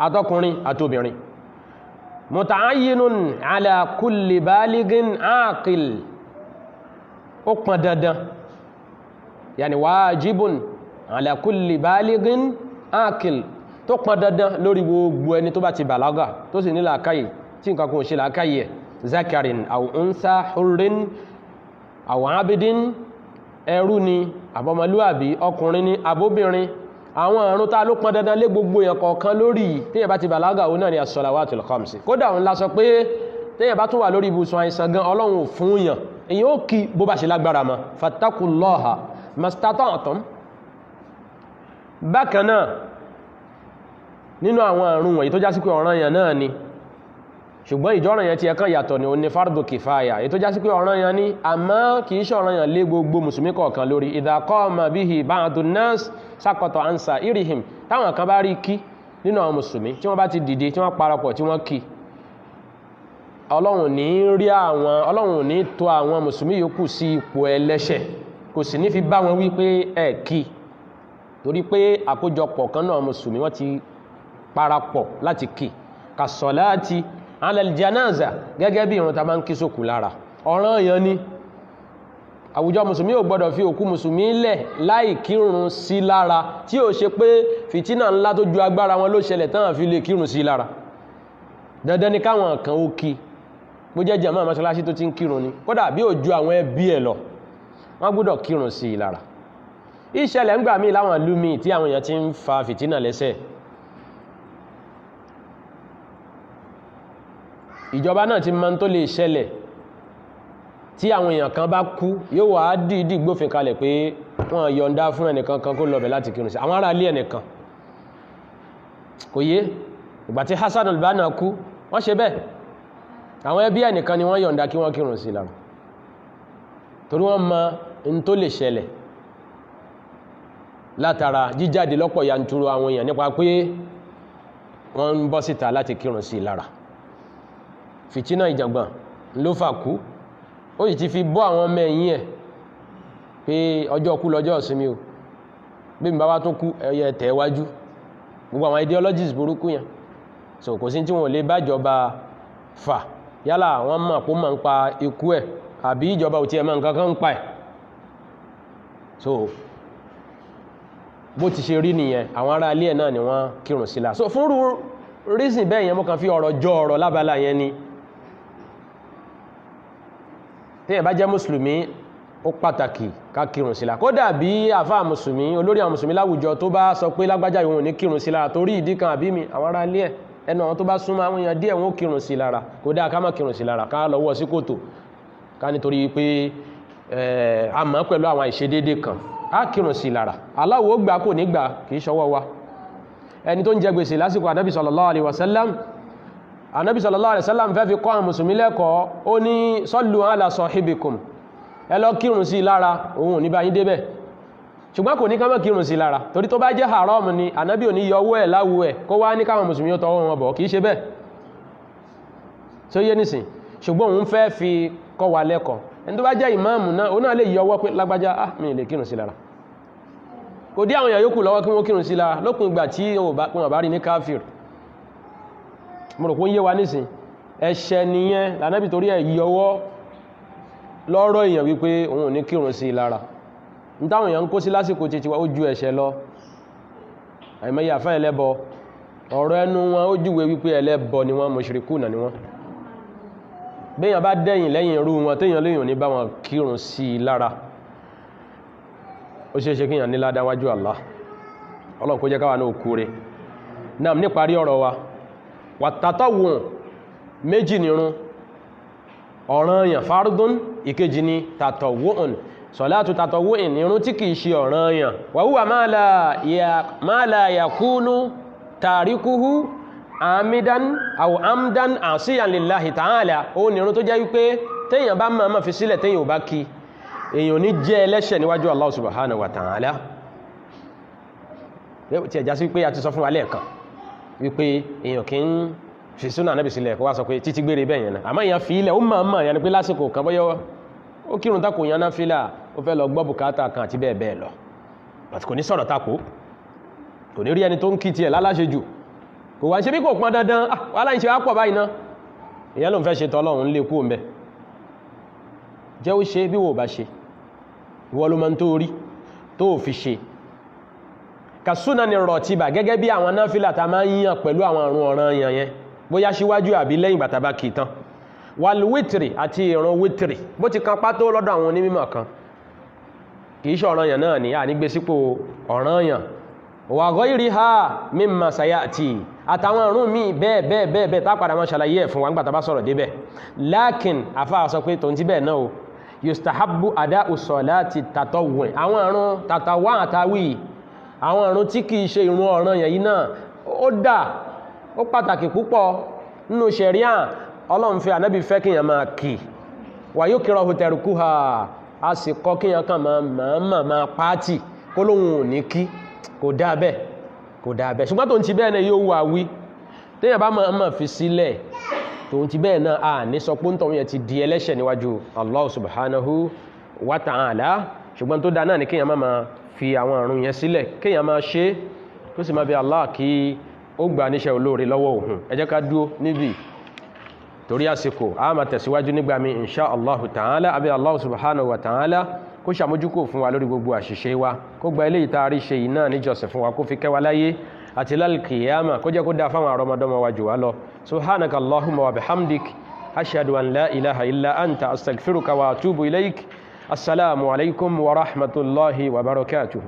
àtọkùnrin àtobìnrin muta'ayyinun ala kulli baligin aqil ó pọn dandan yàní wájibun ala kulli baligin aqil tó pọn dandan lórí gbogbo ẹni tó bá ti bàlágà tó sì ní làákàyè tí nǹkan kò ṣe làákàyè zakarin aw unsa hurrin aw abidin ẹrú ni àbọ̀mọlúàbí ọkùnrin ni àbóbìnrin àwọn àrùn tá ló pọn dandan lé gbogbo èèyàn kọ̀ọ̀kan lórí téèyàn bá ti bàlágà òun náà ni as-salawatul khamsi kódà òun la sọ pé téèyàn bá tún wà lórí ibùsùn àìsàn gan ọlọ́run ò fún yàn èyàn ó kí bó bá ṣe lágbára mọ́ fattaqullaha mastata'tum bákan náà nínú àwọn àrùn wọ̀nyí tó já sí pé ọ̀ranyàn náà ni ṣùgbọ́n ìjọ́ranyàn tí ẹ̀kan yàtọ̀ ni ó ní fardu kifaya èyí tó já sí pé ọ̀ranyàn ni àmọ́ kìí ṣe ọ̀ranyàn lé gbogbo mùsùlùmí kọ̀ọ̀kan lórí idha qama bihi ba'dun nas saqata an sa'irihim táwọn kan bá rí kí nínú àwọn mùsùlùmí tí wọ́n bá ti dìde tí wọ́n parapọ̀ tí wọ́n kí ọlọ́run ní tó àwọn mùsùlùmí yòókù sí ipò ẹlẹ́ṣẹ̀ kò sì ní fi bá wọn wí pé ẹ kí torí pé àkójọpọ̀ kan náà mùsùlùmí wọ́n ti parapọ̀ láti kí kas-salati ala al-janaza gẹ́gẹ́ bí ìrun ta máa ń kí sókù lára ọ̀ranyàn ni àwùjọ mùsùlùmí ò gbọdọ̀ fi òkú mùsùlùmí lẹ̀ láì kírun sí lára tí ó ṣe pé fìtínà ńlá tó ju agbára wọn ló ṣẹlẹ̀ tán fi lè kírun sí lára dandan ni káwọn kan ó kí bó jẹ́ jàmáà mọ́ṣáláṣí tó ti ń kírun ni kódà bí ò ju àwọn ẹbí ẹ̀ lọ wọ́n gbọ́dọ̀ kírun sí lára ìṣẹ̀lẹ̀ ń gbà míì láwọn ìlú míì tí àwọn èèyàn ti ń fa fìtínà lẹ́sẹ̀ ìjọba náà ti mọ̀ tó lè ṣẹlẹ̀ tí àwọn èèyàn kan bá kú yóò wá dìídì gbófin kalẹ̀ pé wọ́n yọ̀ǹda fún ẹnìkan kan kó lọ́bẹ̀ láti kírun sí àwọn ará ilé ẹnìkan kò yé ìgbà tí Hassan al-Banna kú wọ́n ṣe bẹ́ẹ̀ àwọn ẹbí ẹnìkan ni wọ́n yọ̀ǹda kí wọ́n kírun sí lára torí wọ́n mọ̀ n tó lè ṣẹlẹ̀ látara jíjáde lọ́pọ̀ yanturu àwọn èèyàn nípa pé wọ́n ń bọ́ síta láti kírun sí lára fìtínà ìjàngbọ̀n ló fà kú ó sì ti fi bọ́ àwọn ọmọ ẹ̀yìn ẹ̀ pé ọjọ́ kú lọ́jọ́ ìsinmi o bí mi bá wá tún kú ẹyẹ tẹ̀wájú gbogbo àwọn ideologies burúkú yẹn so kò sí tí wọ́n lè bájọba fà yálà wọ́n mọ̀ pó mọ̀ ń pa ikú ẹ̀ àbí ìjọba ò tiẹ̀ mọ̀ nǹkan kan ń pa ẹ̀ so bó ti ṣe rí nìyẹn àwọn ará ilé ẹ̀ náà ni wọ́n kírun sílá so fún reason bẹ́ẹ̀ yẹn mo kàn fi ọ̀rọ̀ jọ ọ̀rọ̀ lábala yẹn ni téèyàn bá jẹ́ mùsùlùmí ó pàtàkì ká kírun sílá kódà bí àfáà mùsùlùmí olórí àwọn mùsùlùmí láwùjọ tó bá sọ pé lágbájá ìwọ̀n ní kírun sí lára torí ìdí kan àbí mi àwọn ará ilé ẹ̀ ẹnu àwọn tó bá súnmọ́ àwọn èèyàn díẹ̀ wọn ó kírun sí lára kódà ká má kírun sí lára ká lọ́wọ́ sí kòtò ká nítorí pé a mọ̀ pẹ̀lú àwọn àìṣedédé kan á kírun sí lára aláwo ó gbà kò ní gbà kì í ṣọwọ́ wa ẹni tó ń jẹ gbèsè lásìkò ànábì sallallahu alaihi wasallam ànábì sallallahu alaihi wasallam fẹ́ fi kọ́ àwọn mùsùlùmí lẹ́kọ̀ọ́ ó ní sallu ala sahibikum ẹ lọ kírun sí lára òun ò ní bá yín débẹ̀ ṣùgbọ́n kò ní ká má kírun sí lára torí tó bá jẹ́ haram ni ànábì ò ní yọ owó ẹ̀ láwù ẹ̀ kó wá ní káwọn mùsùlùmí ó tọwọ́ wọn bọ̀ kìí ṣe bẹ́ẹ̀ tó yé nìsìn ṣùgbọ́n òun fẹ́ fi kọ́ wa lẹ́kọ̀ọ́ ẹni tó bá jẹ́ ìmáàmù náà ó náà lè yọ ọwọ́ pé lágbájá mi lè kírun sí lára kò dí àwọn èèyàn yókù lọ́wọ́ kí wọ́n kírun sí lára lópin ìgbà tí wọ́n bá rí ní káfíìr mo rò pé ń yé wa nísìn ẹ̀ṣẹ̀ nìyẹn lànàbì torí ẹ̀ yọwọ́ lọ́rọ̀ èèyàn wípé òun ò ní kírun sí lára ní táwọn èèyàn ń kó sí lásìkò títí wa ó ju ẹ̀ṣẹ̀ lọ àìmọye àfá ẹlẹ́bọ ọ̀rọ̀ ẹnu wọn ó júwe wípé ẹlẹ́bọ ni wọ́n mushrikuna ni wọ́n béèyàn bá dẹ̀yìn lẹ́yìn irú wọn téèyàn léèyàn ní bá wọn kírun sí lára ó ṣeéṣe kíyàn ní ládáwájú Allah Ọlọ́run kó jẹ́ káwa náà kúre náà níparí ọ̀rọ̀ wa wàtàtọ̀wùn méjì nírun ọ̀ranyàn fardun ìkejì ni tàtọ̀wùn salatu tatawwu'in irun tí kìí ṣe ọ̀ranyàn wa huwa ma la yakunu tarikuhu amidan aw amdan asiyan lillahi ta'ala ó ní irun tó jẹ́ wípé téèyàn bá máa fi sílẹ̀ téèyàn ò bá kí èèyàn ní jẹ́ ẹlẹ́ṣẹ̀ níwájú Allah subhanahu wa ta'ala tí ẹjá sí pé a ti sọ fún wa lẹ́ẹ̀kan wípé èèyàn kì ń fi súnà Ànábì sílẹ̀ kó wá sọ pé títí gbére bẹ́yẹn náà àmọ́ èèyàn fi ilẹ̀ ó máa yẹn ni pé lásìkò kan bọ́yọ́ ó kírun tako yan náà fílà ó fẹ́ lọ gbọ́ bùkátà kan àti bẹ́ẹ̀ bẹ́ẹ̀ lọ àti kò ní sọ̀rọ̀ tako kò ní rí ẹni tó ń kí tiẹ̀ láláṣe jù kò wá ṣe bí kò pọn dandan wàhálà ń ṣe wá pọ̀ báyìí náà èèyàn ló ń fẹ́ ṣe tọ́lọ́run lè kú òǹbẹ jẹ́ ó ṣe bí wò bá ṣe ìwọ ló máa ń tó rí tó fi ṣe kàsúnà ni rọ̀tíbà gẹ́gẹ́ bí àwọn náfílà ta máa ń yàn pẹ̀lú àwọn àrùn ọ̀ranyàn yẹn bóyá síwájú àbí lẹ́yìn bàtà bá kì í tán wal wítìrì àti ìrun wítìrì bó ti kan pátó lọ́dọ̀ àwọn onímọ̀ kan kìí ṣe ọ̀ranyàn náà ní ànígbé sípò ọ̀ranyàn wa ghayriha mimma sayati àtàwọn àrùn míì bẹ́ẹ̀ tá padà máa ṣàlàyé ẹ̀ fún wa nígbàtà bá sọ̀rọ̀ débẹ̀ lákìn àfáà sọ pé tòun ti bẹ́ẹ̀ náà o yustahabbu ada'u salati tatawwu àwọn àrùn tàtàwà àtàwì àwọn àrùn tí kìí ṣe ìrun ọ̀ranyàn yìí náà ó dà ó pàtàkì púpọ̀ nínú ṣẹ̀ríà Ọlọ́run fẹ́ Ànábì fẹ́ kíyàn máa kì wa yukrahu tarkuha a sì kọ́ kíyàn kan máa pàtì kó lóhun ò ní kí kò dá bẹ́ẹ̀ ṣùgbọ́n tó ń ti bẹ́ẹ̀ náà yóò wà wí téèyàn bá máa fi sílẹ̀ tó ń ti bẹ́ẹ̀ náà a ní sọ pé ń tọ̀hún yẹn ti di ẹlẹ́ṣẹ̀ níwájú Allah subhanahu wa ta'ala ṣùgbọ́n tó dá náà ní kíyàn máa fi àwọn àrùn yẹn sílẹ̀ kíyàn máa ṣe kó sì máa bí Allah kí ó gbà níṣẹ́ olóore lọ́wọ́ òun ẹ jẹ́ ká dúó níbi torí àsìkò a máa tẹ̀síwájú nígbà mi insha Allah ta'ala abẹ́ Allah subhanahu wa ta'ala kó ṣàmójúkò fún wa lórí gbogbo àṣìṣe wa kó gba eléyìí tá a rí ṣe yìí náà níjọsìn fún wa kó fi kẹ́ wa láyé àti lálkìyàmà kó jẹ́ kó dá fáwọn àrọmọdọ́mọ wa jù wá lọ subhanaka Allahumma wa bihamdik ashhadu an la ilaha illa anta astaghfiruka wa atubu ilaik assalamu alaikum wa rahmatullahi wa barakatuhu